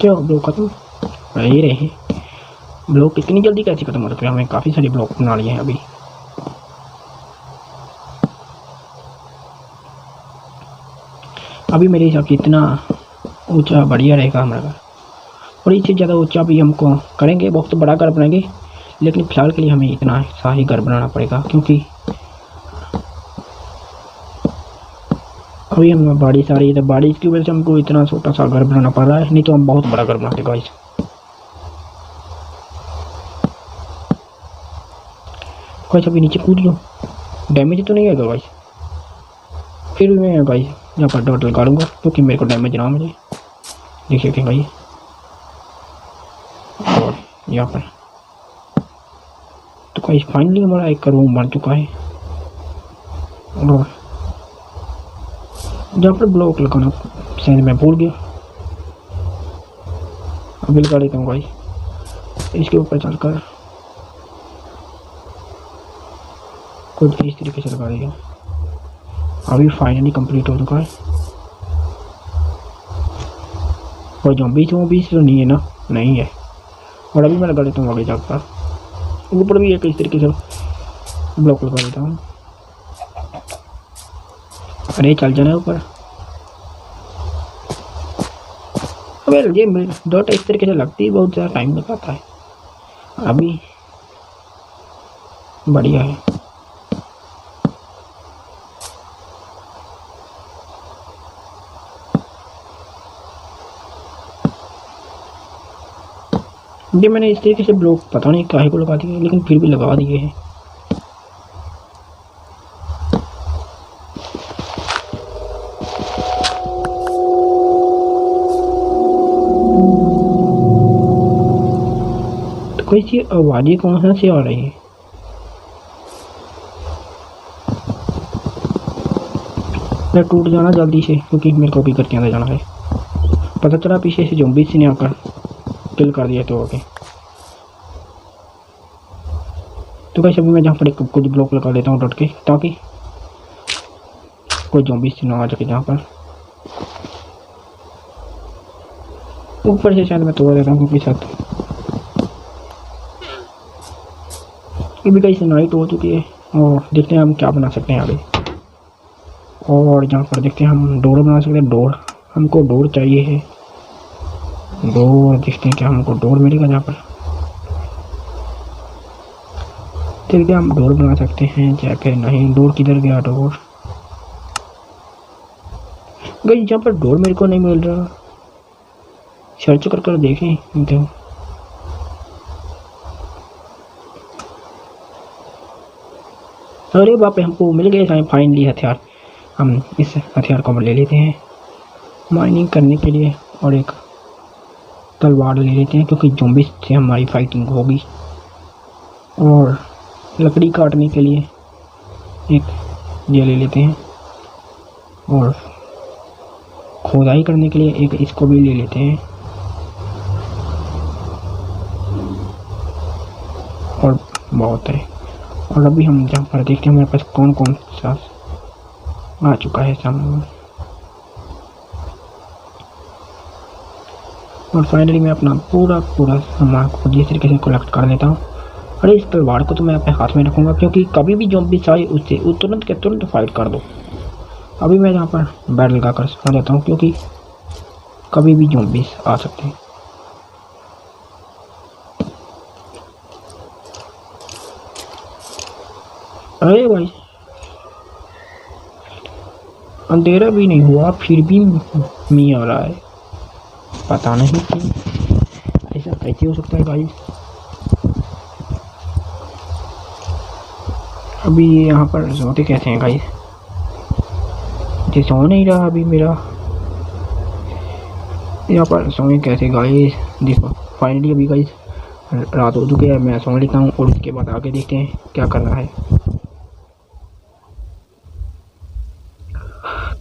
क्या ब्लॉक खत्म ये रहे, ब्लॉक इतनी जल्दी कैसे खत्म हो रहे हैं, हमें काफ़ी सारे ब्लॉक बना लिए हैं अभी। अभी मेरे हिसाब से इतना ऊंचा बढ़िया रहेगा हमारा घर, और इससे ज़्यादा ऊंचा भी हमको करेंगे, बहुत बड़ा घर बनाएंगे, लेकिन फ़िलहाल के लिए हमें इतना सा ही घर बनाना पड़ेगा, क्योंकि अभी हम बारिश आ रही है, तो बारिश की वजह से हमको इतना छोटा सा घर बनाना पड़ रहा है, नहीं तो हम बहुत बड़ा घर बनाते गाइस। गाइस अभी नीचे कूद लो, डैमेज तो नहीं आएगा गाइस, फिर भी मैं गाइस यहाँ पर डॉट लगा लूँगा क्योंकि मेरे को डैमेज ना मिले। देखिए कि गाइस, और यहाँ पर तो गाइस फाइनली हमारा एक रूम बन चुका है। और जहाँ पर ब्लॉक लगाना शायद मैं भूल गया, अभी लगा लेता हूँ गाइस, इसके ऊपर चलकर कुछ इस तरीके से लगा दिया। अभी फाइनली कंप्लीट हो चुका है, और ज़ॉम्बीज़ तो नहीं है ना, नहीं है। और अभी मैं लगा लेता हूँ आगे जाकर, ऊपर भी एक इस तरीके से ब्लॉक लगा देता हूँ। अरे चल जाना ऊपर, अबे ये डॉट इस तरीके से लगती है, बहुत ज़्यादा टाइम लगाता है। अभी बढ़िया है, ये मैंने इस तरीके से ब्लॉक पता नहीं काहे को लगा दिए, लेकिन फिर भी लगा दिए हैं। तो कोई सी आवाज़ें कहाँ से आ रही है, मैं टूट जाना जल्दी से क्योंकि मेरे को भी करके अंदर जाना है। पता चला पीछे से ज़ॉम्बीज़ ने आकर किल कर दिया तो ओके। तो गाइस अभी मैं जहाँ पर कुछ ब्लॉक लगा लेता हूँ डॉट के, ताकि कोई ज़ॉम्बीज़ ना आ सके। जहाँ पर ऊपर से शायद मैं तोड़ देता हूँ, क्योंकि साथ अभी गाइस नाइट हो चुकी है, और देखते हैं हम क्या बना सकते हैं आगे। और जहाँ पर देखते हैं हम डोर बना सकते हैं, डोर हमको डोर चाहिए है, डोर देखते हैं क्या हमको डोर मिलेगा। जहाँ पर देखते हैं हम डोर बना सकते हैं या फिर नहीं। डोर किधर गया डोर, गाइस जहाँ पर डोर मेरे को नहीं मिल रहा, सर्च कर देखें तो। अरे बाप रे हमको मिल गए फाइनली हथियार, हम इस हथियार को ले लेते हैं माइनिंग करने के लिए, और एक तलवार ले लेते हैं क्योंकि ज़ॉम्बीज़ से हमारी फाइटिंग होगी। और लकड़ी काटने के लिए एक ये ले लेते हैं, और खुदाई करने के लिए एक इसको भी ले लेते हैं, और बहुत है। और अभी हम जहाँ पर देखते हैं हमारे पास कौन कौन सा आ चुका है सामान। और फाइनली मैं अपना पूरा सामान को जिस तरीके से कलेक्ट कर लेता हूँ। अरे इस तलवार को तो मैं अपने हाथ में रखूँगा, क्योंकि कभी भी ज़ॉम्बीज़ आए उससे तुरंत के तुरंत फाइट कर दो। अभी मैं यहाँ पर बेड लगा कर सो जाता हूँ, क्योंकि कभी भी ज़ॉम्बीज़ आ सकते हैं। अरे भाई, अंधेरा भी नहीं हुआ फिर भी मी आ रहा है, पता नहीं क्यों, ऐसा कैसे हो सकता है गाइस। अभी यहाँ पर सोते कैसे हैं गाइस, ये सो नहीं रहा अभी मेरा, यहाँ पर सोए कैसे गाइस। देखो फाइनली अभी गाइस रात हो चुकी है, मैं सो लेता हूँ और उसके बाद आगे देखते हैं क्या करना है।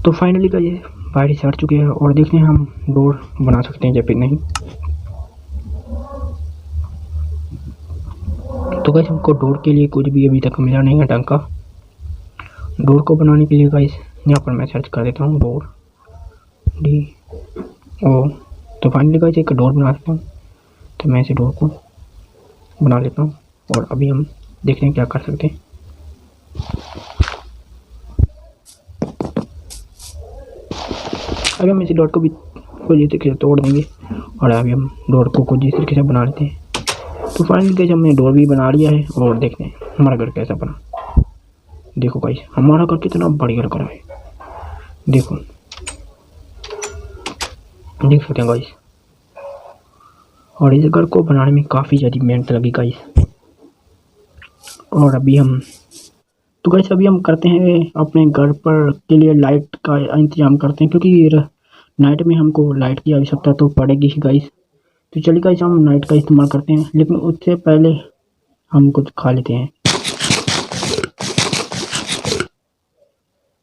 तो फाइनली गाइस बाहर से हट चुके हैं और देखते हैं हम डोर बना सकते हैं या फिर नहीं। तो गाइस हमको डोर के लिए कुछ भी अभी तक मिला नहीं है ढंग का। डोर को बनाने के लिए गाइस यहाँ पर मैं सर्च कर देता हूँ डोर डी ओ। तो फाइनली गाइस एक डोर बना सकता हूँ, तो मैं इसे डोर को बना लेता हूँ और अभी हम देखते हैं क्या कर सकते हैं। अभी हम इसी डोर को भी कुछ इस तरीके से तोड़ देंगे और अभी हम डोर को कुछ इस तरीके से बना लेते हैं। तो फाइनली गाइस हमने डोर भी बना लिया है और देखते हैं हमारा घर कैसा बना। देखो गाइस हमारा घर कितना बढ़िया लग रहा है, देखो देख सकते हैं गाइस। और इस घर को बनाने में काफ़ी ज़्यादा मेहनत लगी गाइस। और अभी हम तो गाइस अभी हम करते हैं अपने घर पर के लिए लाइट का इंतजाम करते हैं, क्योंकि नाइट में हमको लाइट की आवश्यकता तो पड़ेगी ही गाइस। तो चलिए गाइस हम नाइट का इस्तेमाल करते हैं, लेकिन उससे पहले हम कुछ खा लेते हैं।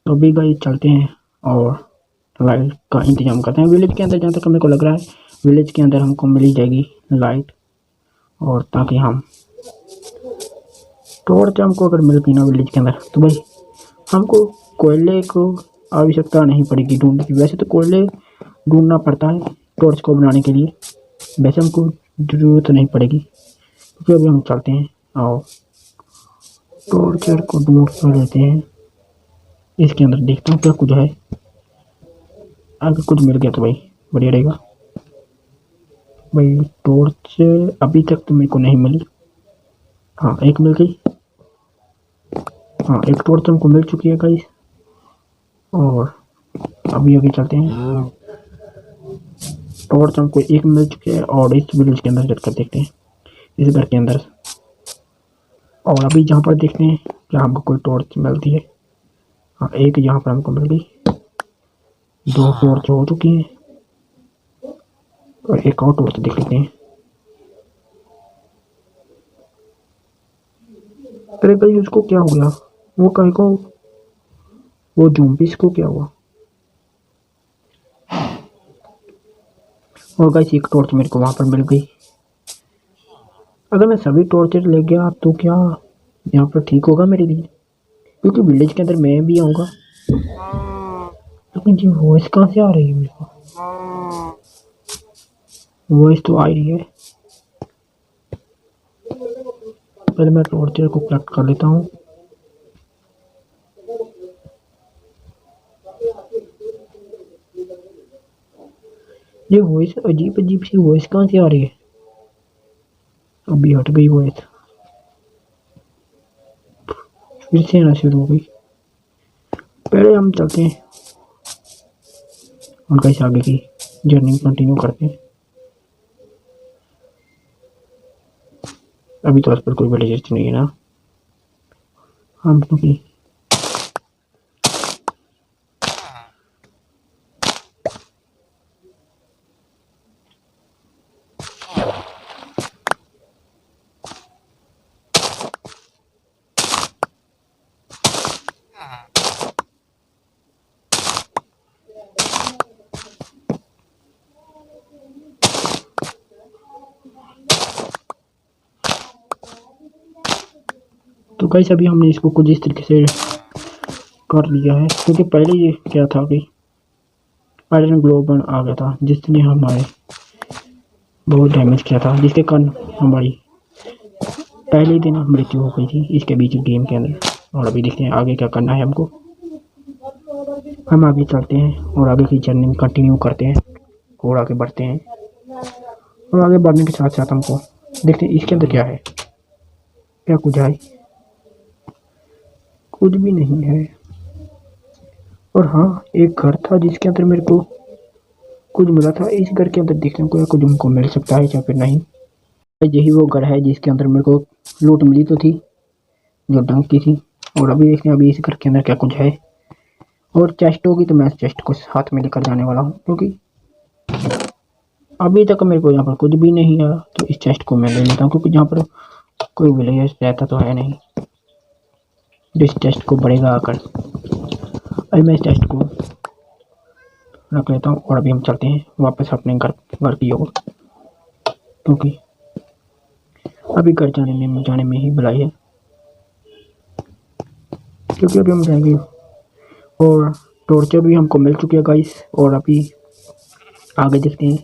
तो अभी गाइस चलते हैं और लाइट का इंतजाम करते हैं विलेज के अंदर। जहाँ तक मेरे को लग रहा है विलेज के अंदर हमको मिल ही जाएगी लाइट, और ताकि हम टॉर्च हमको अगर मिल गई ना विलेज के अंदर, तो भाई हमको कोयले को आवश्यकता नहीं पड़ेगी ढूंढने की। वैसे तो कोयले ढूंढना पड़ता है टॉर्च को बनाने के लिए, वैसे हमको ज़रूरत नहीं पड़ेगी, क्योंकि अभी हम चलते हैं और टॉर्चर को ढूंढ कर लेते हैं। इसके अंदर देखता हूँ क्या कुछ है, अगर कुछ मिल गया तो भाई बढ़िया रहेगा। भाई टॉर्च अभी तक तो मेरे को नहीं मिली। हाँ एक मिल गई, हाँ एक टॉर्च हमको मिल चुकी है गाइस। और अभी आगे चलते हैं, टॉर्च हमको एक मिल चुकी है और इस विलेज के अंदर चलकर देखते हैं इस घर के अंदर। और अभी जहाँ पर देखते हैं क्या हमको कोई टॉर्च मिलती है। हाँ एक यहाँ पर हमको मिल गई, दो टॉर्च हो चुकी हैं और एक और टॉर्च देख लेते हैं। अरे भाई उसको क्या हो गया, वो कहीं को वो ज़ॉम्बीज़ को क्या हुआ। और गाइस एक टॉर्च मेरे को वहाँ पर मिल गई। अगर मैं सभी टॉर्चर ले गया तो क्या यहाँ पर ठीक होगा मेरे लिए, क्योंकि विलेज के अंदर मैं भी आऊँगा। लेकिन जी वॉइस कहाँ से आ रही है मेरे को, वॉइस तो आ रही है। पहले मैं टॉर्चर को कलेक्ट कर लेता हूँ। ये वॉइस अजीब अजीब सी वॉइस कहाँ से आ रही है, अभी हट गई वॉइस, फिर से आना शुरू हो गई। पहले हम चलते हैं और कैसे आगे की जर्नी कंटिन्यू करते हैं। अभी तो आस पर कोई विलेजर्स नहीं है ना, हम क्योंकि तो गाइस अभी हमने इसको कुछ इस तरीके से कर लिया है, क्योंकि पहले ये क्या था कि आयरन ग्लोबन आ गया था जिसने हमारे बहुत डैमेज किया था, जिसके कारण हमारी पहले ही दिन मृत्यु हो गई थी इसके बीच गेम के अंदर। और अभी देखते हैं आगे क्या करना है हमको। हम आगे चलते हैं और आगे की जर्नी कंटिन्यू करते हैं और आगे बढ़ते हैं। और आगे बढ़ने के साथ साथ हमको देखते हैं इसके अंदर क्या है। क्या कुछ है? कुछ भी नहीं है। और हाँ, एक घर था जिसके अंदर मेरे को कुछ मिला था। इस घर के अंदर देखते हैं कुछ हमको मिल सकता है या फिर नहीं। यही वो घर है जिसके अंदर मेरे को लूट मिली तो थी, जो डंक की थी। और अभी देखते हैं अभी इस घर के अंदर क्या कुछ है। और चेस्ट होगी तो मैं चेस्ट को साथ में लेकर जाने वाला हूँ, क्योंकि अभी तक मेरे को यहाँ पर कुछ भी नहीं आया। तो इस चेस्ट को मैं ले लेता हूँ, क्योंकि यहाँ पर कोई विलेजर रहता तो है नहीं जो इस चेस्ट को बढ़ेगा आकर। अभी मैं इस चेस्ट को रख लेता हूँ और अभी हम चलते हैं वापस अपने घर की ओर, क्योंकि अभी घर जाने में ही भलाई है। क्योंकि अभी हम जाएंगे और टॉर्चर भी हमको मिल चुकी है गाइस। और अभी आगे देखते हैं।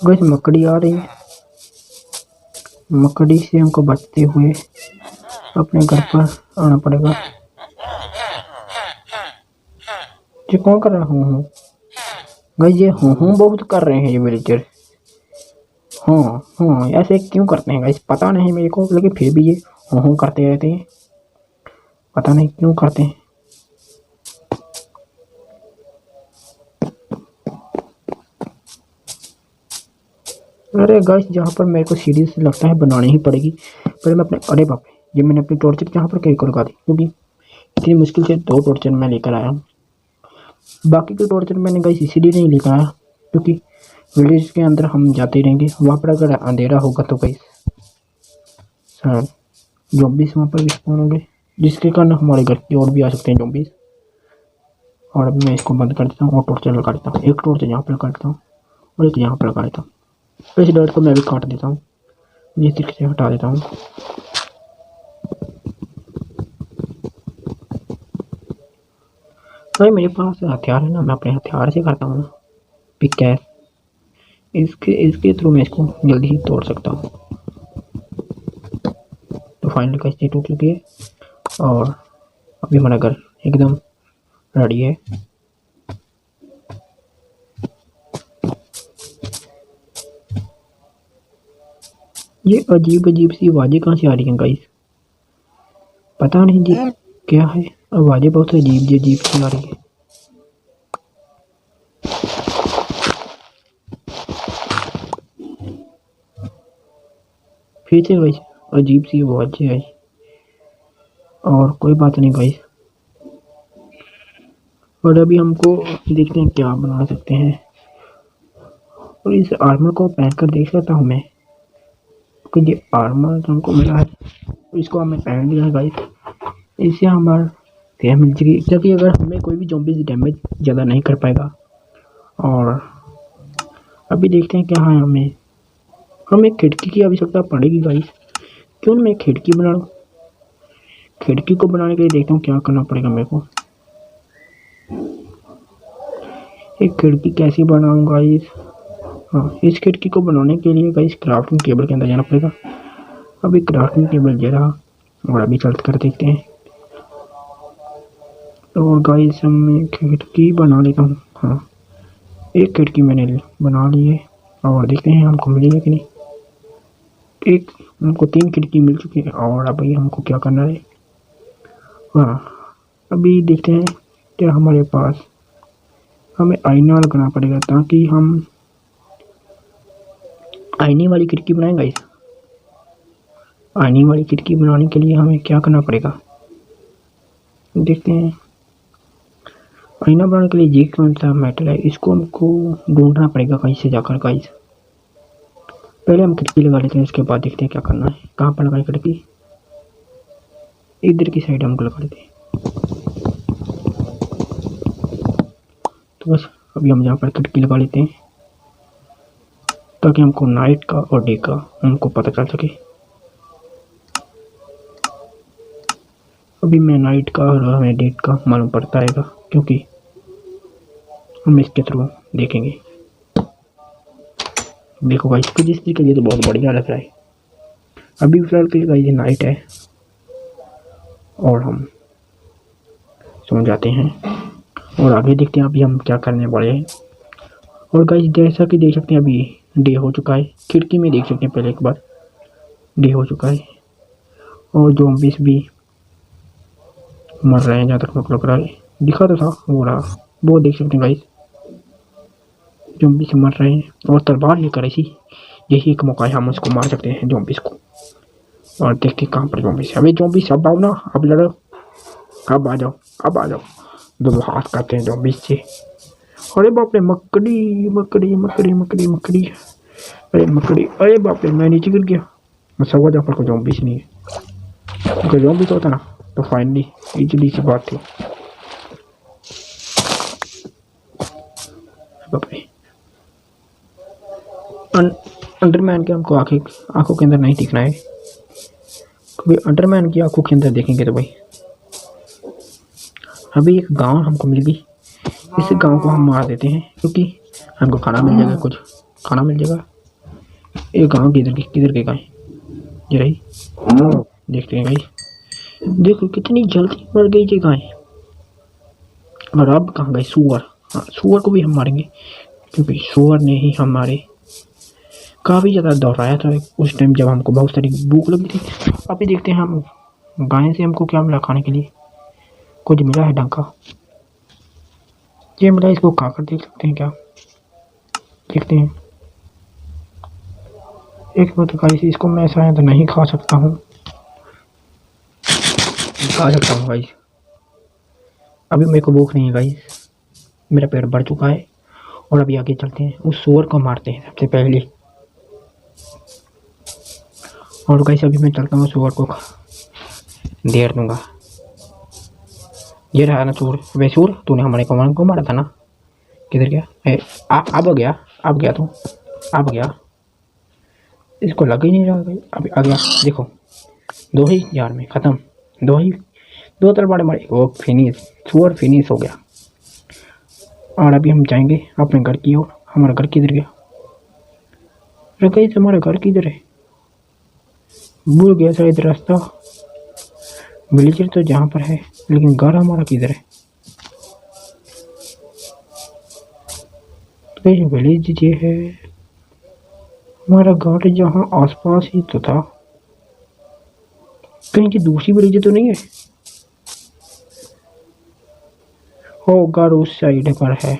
गाइस मकड़ी आ रही है, मकड़ी से हमको बचते हुए अपने घर पर आना पड़ेगा। ये कौन कर रहा हूँ? गाइस ये हूँ बहुत कर रहे हैं ये विलेजर। हाँ हाँ, ऐसे क्यों करते हैं गाइस पता नहीं मेरे को, लेकिन फिर भी ये हूँ करते रहते हैं, पता नहीं क्यों करते हैं। अरे गाइस जहाँ पर मेरे को सीढ़ी से लगता है बनानी ही पड़ेगी। पहले मैं अपने, अरे बाप रे, ये मैंने अपनी टॉर्चर यहाँ पर कहीं लगा दी, क्योंकि इतनी मुश्किल से 2 टॉर्चर मैं लेकर आया हूँ। बाकी के टॉर्चर मैंने गाइस इसीलिए नहीं लेकर आया क्योंकि विलेज के अंदर हम जाते रहेंगे, वहाँ पर अगर अंधेरा होगा तो गाइस शायद ज़ॉम्बीज़ वहाँ पर भी स्पॉन होंगे, जिसके कारण हमारे घर की ओर भी आ सकते हैं ज़ॉम्बीज़। और अभी मैं इसको बंद कर देता हूँ और टॉर्चर लगा देता हूँ। एक टॉर्चर यहाँ पर लगा देता हूँ और एक यहाँ पर लगा देता हूँ। तो इस डॉट को मैं भी काट देता हूँ, इस तरीके से हटा देता हूँ। भाई मेरे पास हथियार है ना, मैं अपने हथियार से करता हूँ ना पिकैक्स, इसके थ्रू मैं इसको जल्दी ही तोड़ सकता हूँ। तो फाइनली कैसे टूट चुकी है और अभी हमारा घर एकदम रेडी है। ये अजीब अजीब सी आवाज़ें कहाँ से आ रही हैं गाइस, पता नहीं जी क्या है, आवाज़ें बहुत अजीब सी आ रही है। फिर से गाइस अजीब सी आवाज़ें आई, और कोई बात नहीं गाइस। और अभी हमको देखते हैं क्या बना सकते हैं। और इस आर्मर को पहन कर देख सकता हूँ मैं, क्योंकि ये आर्मर हमको मिला है इसको हमें पहन लिया है गाइस। इससे हमारा क्या मिल जाएगी, क्योंकि अगर हमें कोई भी ज़ॉम्बी डैमेज ज़्यादा नहीं कर पाएगा। और अभी देखते हैं क्या है, हमें खिड़की की आवश्यकता पड़ेगी गाइस। क्यों ना मैं खिड़की बना लूँ। खिड़की को बनाने के लिए देखता हूँ क्या करना पड़ेगा मेरे को। एक खिड़की कैसी बनाऊँ गाइस। हाँ, इस खिड़की को बनाने के लिए गाइस क्राफ्टिंग टेबल के अंदर जाना पड़ेगा। अभी क्राफ्टिंग टेबल जा रहा और अभी चल कर देखते हैं। तो गाइस मैं खिड़की बना लेता हूँ। हाँ, एक खिड़की मैंने बना ली है और देखते हैं हमको मिली है कि नहीं। एक हमको 3 खिड़की मिल चुकी है और अभी हमको क्या करना है। हाँ, अभी देखते हैं क्या हमारे पास, हमें आईना लगाना पड़ेगा ताकि हम आईने वाली खिड़की बनाएं गाइस। आईने वाली खिड़की बनाने के लिए हमें क्या करना पड़ेगा देखते हैं। आईना बनाने के लिए ये कौन सा मेटल है, इसको हमको ढूंढना पड़ेगा कहीं से जाकर गाइस। पहले हम खिड़की लगा लेते हैं, उसके बाद देखते हैं क्या करना है। कहाँ पर लगाए खिड़की, इधर की साइड हमको लगा लेते हैं। तो बस अभी हम यहाँ पर खिड़की लगा लेते हैं। ताकि हमको नाइट का और डे का हमको पता चल सके। अभी मैं नाइट का और हमें डे का मालूम पड़ता रहेगा, क्योंकि हम इसके थ्रू देखेंगे। देखो गाइस, कुछ इस तरीके ये तो बहुत बढ़िया लग रहा है। अभी फिलहाल के लिए गाइस नाइट है और हम सो जाते हैं और आगे देखते हैं अभी हम क्या करने वाले हैं। और गाइस जैसा कि देख सकते हैं अभी डे हो चुका है। खिड़की में देख सकते हैं पहले एक बार डे हो चुका है और ज़ॉम्बीज़ भी मर रहे हैं, जहाँ तक मेरे को लग रहा है। दिखा तो था वो रहा, वो देख सकते हैं गाइस ज़ॉम्बीज़ मर रहे हैं और तलवार लेकर ऐसी यही एक मौका है, हम उसको मार सकते हैं ज़ॉम्बीज़ को। और देखते हैं कहाँ पर ज़ॉम्बीज़। अबे ज़ॉम्बीज़ अब आओ ना, अब लड़ो, अब आ जाओ, अब आ जाओ। दोनों हाथ करते हैं ज़ॉम्बीज़ से। अरे बाप रे, मकड़ी मकड़ी मकड़ी मकड़ी मकड़ी, अरे मकड़ी, अरे बाप रे मैं नीचे गिर गया। मैं समझ जहाँ पर कोई ज़ॉम्बीज़ नहीं है। अगर ज़ॉम्बीज़ होता ना तो फाइनली इजीली सी बात थी। बाप रे, अंडरमैन के हमको आंखों के अंदर नहीं दिखना है, क्योंकि अंडरमैन की आंखों के अंदर देखेंगे तो भाई। अभी एक गांव हमको मिल गई, इस गांव को हम मार देते हैं क्योंकि हमको खाना मिल जाएगा, कुछ खाना मिल जाएगा। ये गांव किधर के गाय ये रही, देखते हैं भाई। देखो कितनी जल्दी मर गई ये गाय। और अब कहाँ गए सुअर? हाँ, सुअर को भी हम मारेंगे, क्योंकि सुअर ने ही हमारे काफ़ी ज़्यादा दौड़ाया था उस टाइम जब हमको बहुत सारी भूख लगी थी। अभी देखते हैं हम गाय से हमको क्या मिला खाने के लिए। कुछ मिला है ढंग का, ये मिला, इसको खाकर देख सकते हैं क्या? देखते हैं। एक मिनट गाइस, इसको मैं शायद नहीं खा सकता हूँ। खा सकता हूँ गाइस, अभी मेरे को भूख नहीं है गाइस, मेरा पेट भर चुका है। और अभी आगे चलते हैं, उस सुअर को मारते हैं सबसे पहले। और गाइस अभी मैं चलता हूँ, सुअर को देर दूंगा। ये रहा ना सुअर। वे सुअर, तूने हमारे कमान को मारा था ना, किधर गया? अब गया तू, अब गया। इसको लग ही नहीं रहा भाई। अभी आ गया, देखो 2 ही जार में खत्म। 2 तलवारें मारी, वो फिनिश, सुअर फिनिश हो गया। और अभी हम जाएंगे अपने घर की ओर। हमारा घर किधर गया? अरे गाइस हमारा घर किधर है? भूल गया शायद रास्ता। विलेजर तो जहाँ पर है, लेकिन घर हमारा किधर है? तो ये विलेज ये है, हमारा घर जहाँ आसपास ही तो था। कहीं की दूसरी विलेज तो नहीं है? हो, घर उस साइड पर है।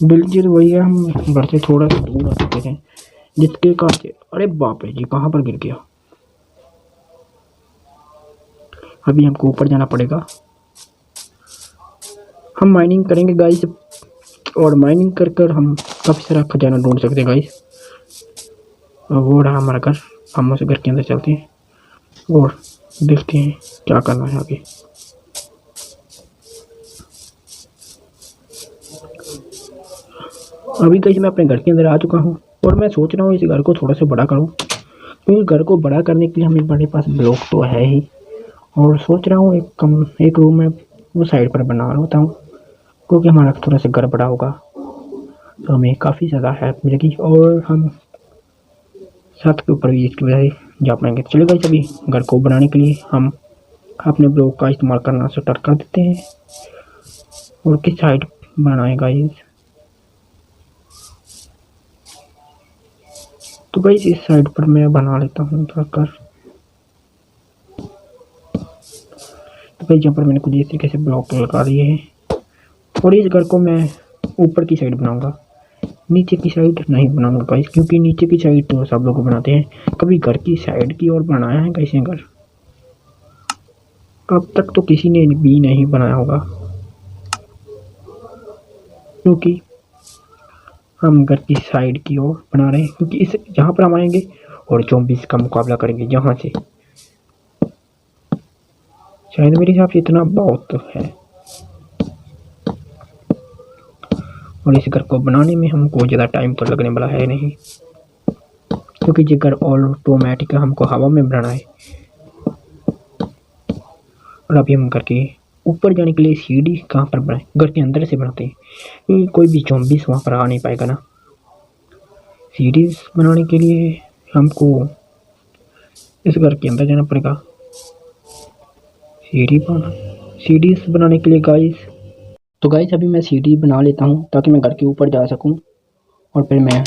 विलेज वही है, हम घर से थोड़ा सा दूर आ चुके थे जिसके कारण। अरे बाप रे जी, कहाँ पर गिर गया? अभी हमको ऊपर जाना पड़ेगा। हम माइनिंग करेंगे गाइस, और माइनिंग कर कर हम काफ़ी सारा खजाना ढूंढ सकते हैं गाइस। वो रहा हमारा घर, हम उस घर के अंदर चलते हैं और देखते हैं क्या करना है आगे। अभी गाइस मैं अपने घर के अंदर आ चुका हूँ और मैं सोच रहा हूँ इस घर को थोड़ा सा बड़ा करूँ, क्योंकि घर को बड़ा करने के लिए हमारे पास ब्लॉक तो है ही। और सोच रहा हूँ एक रूम में वो साइड पर बना लेता हूँ, क्योंकि हमारा थोड़ा सा घर बड़ा होगा तो हमें काफ़ी ज़्यादा हेल्प मिलेगी और हम छत के ऊपर भी इसकी वजह से जा पाएंगे। चलिए गाइस, अभी घर को बनाने के लिए हम अपने ब्लॉक का इस्तेमाल करना स्टार्ट कर देते हैं। और किस साइड बनाए गाइस? तो गाइस इस साइड पर मैं बना लेता हूँ जाकर। तो गाइस यहाँ पर मैंने कुछ इस तरीके से ब्लॉक लगा दिए हैं और इस घर को मैं ऊपर की साइड बनाऊंगा, नीचे की साइड नहीं बनाऊंगा गाइस, क्योंकि नीचे की साइड तो सब लोग बनाते हैं। कभी घर की साइड की ओर बनाया है कैसे घर? अब तक तो किसी ने भी नहीं बनाया होगा, क्योंकि हम घर की साइड की ओर बना रहे हैं, क्योंकि इस जहाँ पर हम आएंगे और ज़ॉम्बीज़ का मुकाबला करेंगे जहाँ से। शायद मेरे हिसाब से इतना बहुत है। और इस घर को बनाने में हमको ज़्यादा टाइम तो लगने वाला है नहीं, क्योंकि ये घर ऑटोमेटिक हमको हवा में बनाना है। और अभी हम घर के ऊपर जाने के लिए सीढ़ी कहाँ पर बनाए? घर के अंदर से बनाते हैं, क्योंकि कोई भी ज़ॉम्बीज़ वहाँ पर आ नहीं पाएगा ना। सीढ़ी बनाने के लिए हमको इस घर के अंदर जाना पड़ेगा। सीढ़ी बनाने के लिए गाइस, तो गाइस अभी मैं सीढ़ी बना लेता हूँ ताकि मैं घर के ऊपर जा सकूँ, और फिर मैं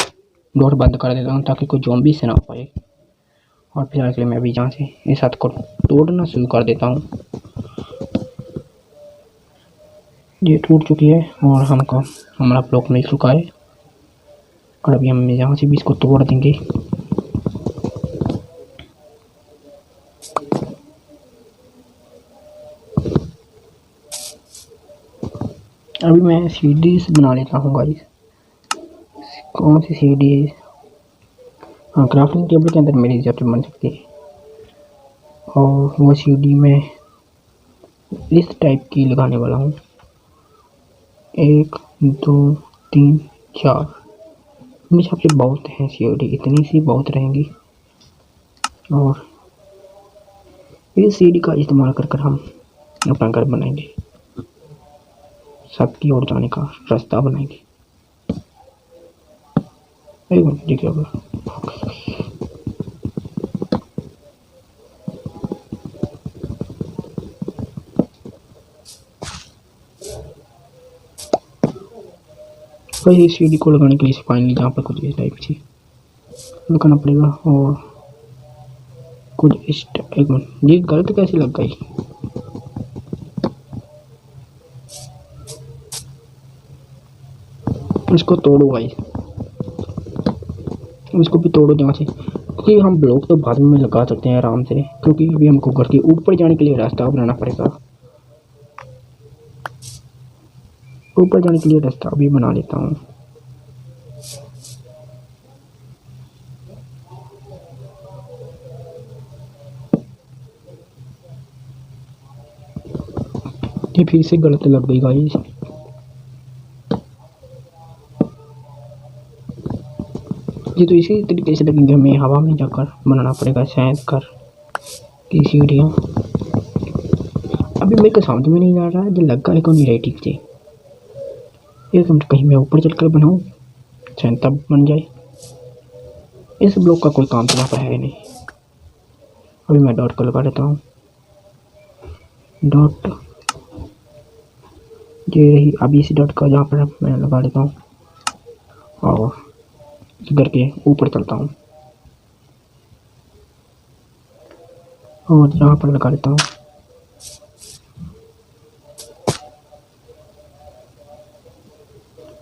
डोर बंद कर देता हूँ ताकि कोई ज़ॉम्बी से ना पाए। और फिलहाल के लिए मैं अभी यहाँ से इस हाथ को तोड़ना शुरू कर देता हूँ। ये टूट चुकी है और हमारा ब्लॉक मिल चुका है, और अभी हम यहाँ से भी इसको तोड़ देंगे। अभी मैं सीढ़ी बना लेता हूँ गाइस। कौन सी सीढ़ी है? हाँ, क्राफ्टिंग टेबल के अंदर मेरी जरूर बन सकती है, और वो सीढ़ी मैं इस टाइप की लगाने वाला हूँ। 1 2 3 4, मेरे हिसाब से बहुत है सीढ़ी, इतनी सी बहुत रहेंगी। और इस सीढ़ी का इस्तेमाल कर हम अपना घर बनाएंगे, छत की ओर जाने का रास्ता बनाएंगे। एक मिनट, देखिए भाई, इस सीढ़ी को लगाने के लिए फाइनली यहाँ पर कुछ इस टाइप से लगाना पड़ेगा, और कुछ इस एक मिनट, ये गलत कैसे लग गई? इसको तोड़ो भाई, इसको भी तोड़ो यहाँ से, क्योंकि हम ब्लॉक तो बाद में लगा सकते हैं आराम से, क्योंकि अभी हमको घर के ऊपर जाने के लिए रास्ता बनाना पड़ेगा। ऊपर जाने के लिए रास्ता अभी बना लेता हूँ। ये फिर से गलत लग गई गाइस। ये तो इसी तरीके से लगेंगे, हमें हवा में जाकर बनाना पड़ेगा शायद कर की सीढ़ियाँ। अभी मेरे को समझ में नहीं आ रहा है, जो लगा है कौन नहीं रही ठीक से। एक मिनट, कहीं मैं ऊपर चलकर बनाऊँ शायद तब बन जाए। इस ब्लॉक का कोई काम तो यहाँ पर है नहीं। अभी मैं डॉट को लगा देता हूँ, डॉट ये रही। अभी इसी डॉट का यहाँ पर मैं लगा देता हूँ, और घर के ऊपर चलता हूँ और यहाँ पर लगा देता हूँ।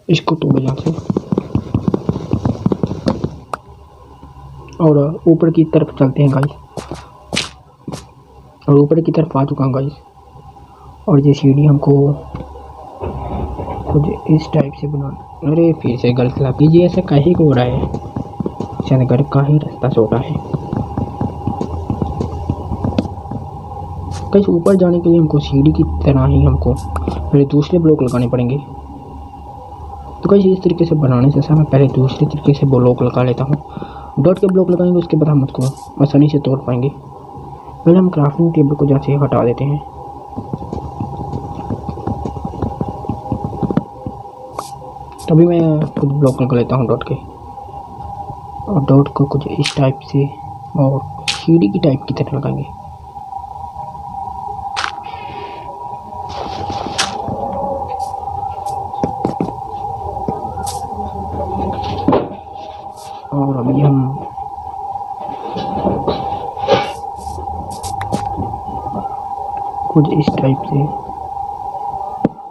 इसको तोड़ यहाँ से, और ऊपर की तरफ चलते हैं गाइस। और ऊपर की तरफ आ चुका हूँ गाइस, और ये सीढ़ी हमको कुछ इस टाइप से बनाना। अरे फिर से गलत लगी जी, ऐसा काहे को हो रहा है? शायद घर का ही रास्ता छोटा है। कहीं ऊपर जाने के लिए हमको सीढ़ी की तरह ही हमको पहले दूसरे ब्लॉक लगाने पड़ेंगे। तो कहीं इस तरीके से बनाने से मैं पहले दूसरे तरीके से ब्लॉक लगा लेता हूँ। डॉट के ब्लॉक लगाएंगे, उसके बाद हम उसको आसानी से तोड़ पाएंगे। पहले हम क्राफ्टिंग टेबल को जैसे हटा देते हैं। तभी मैं कुछ ब्लॉक लगा लेता हूँ डॉट के, और डॉट को कुछ इस टाइप से और सीढ़ी की टाइप की तरह लगाएंगे। और अभी हम कुछ इस टाइप से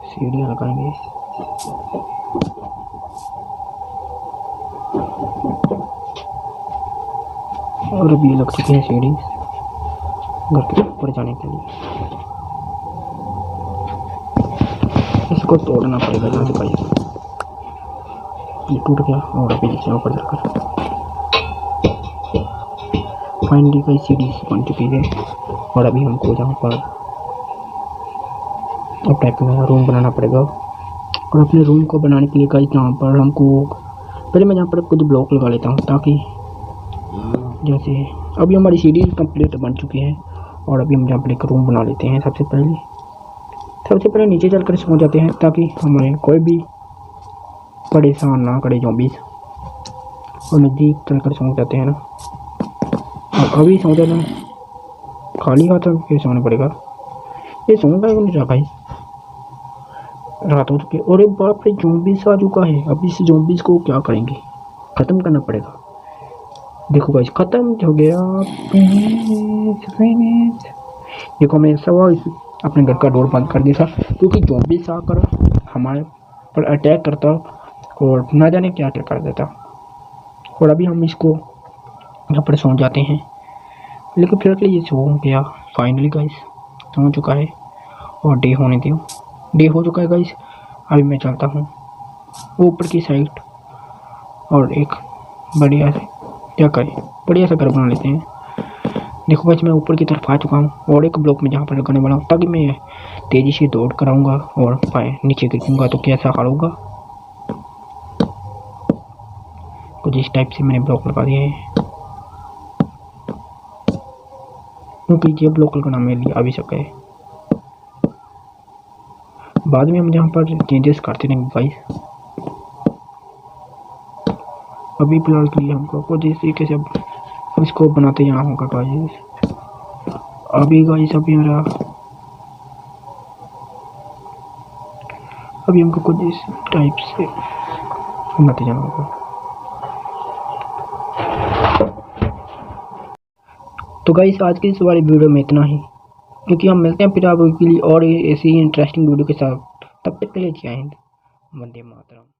सीढ़ियाँ लगाएंगे। और अभी लग चुकी है सीढ़ी घर के ऊपर जाने के लिए। इसको तोड़ना पड़ेगा यहाँ से गाइस। ये टूट गया, और अभी इसके ऊपर जाकर फाइनली कई सीढ़ी बन चुकी है। और अभी हमको यहाँ पर अब टाइप में रूम बनाना पड़ेगा। और अपने रूम को बनाने के लिए गाइस यहाँ पर हमको पहले मैं यहाँ पर कुछ ब्लॉक लगा लेता हूँ, ताकि जैसे अभी हमारी सीढ़ी कंप्लीट बन चुकी है। और अभी हम यहाँ पर एक रूम बना लेते हैं। सबसे पहले नीचे चलकर सो जाते हैं, ताकि हमें कोई भी परेशान ना करे ज़ॉम्बीज़। और नज़दीक चलकर सो जाते हैं ना। और अभी सो जाना खाली हाथ फिर सोना पड़ेगा। ये सोऊंगा नहीं रहा भाई, रात हो चुकी है। और एक बाप रे ज़ॉम्बीज़ आ चुका है। अब इस ज़ॉम्बीज़ को क्या करेंगे, ख़त्म करना पड़ेगा। देखो गाइस ख़त्म हो गया। देखो मैं सब अपने घर का डोर बंद कर दिया था, क्योंकि ज़ॉम्बीज़ आकर हमारे पर अटैक करता और ना जाने क्या क्या कर देता। और अभी हम इसको यहाँ पर सो जाते हैं। लेकिन फिर ये सो गया फाइनली गाइस, सो चुका है। और डे होने दो, डे हो चुका है गाइस। अभी मैं चलता हूँ ऊपर की साइड और एक बढ़िया से क्या करें, बढ़िया सा घर बना लेते हैं। देखो गाइस मैं ऊपर की तरफ आ चुका हूँ और एक ब्लॉक में जहाँ पर लगाने वाला हूँ, ताकि मैं तेज़ी से दौड़ कर आऊँगा और पाए नीचे गिरूँगा तो कैसा हाल होगा। कुछ इस टाइप से मैंने ब्लॉक लगा दिए हैं, क्योंकि ये ब्लॉक लगाना मेरे लिए आवश्यक है। बाद में हम यहाँ पर चेंजेस करते रहेंगे गाइस। अभी फिलहाल के लिए हमको कुछ इस तरीके से इसको बनाते जाना होगा गाइस। अभी गाइस अभी हमको कुछ इस टाइप से बनाते जाना होगा। तो गाइस आज की इस वाली वीडियो में इतना ही, क्योंकि हम मिलते हैं फिर आपके लिए और ऐसी इंटरेस्टिंग वीडियो के साथ। तब तक के लिए जय हिंद, वंदे मातरम।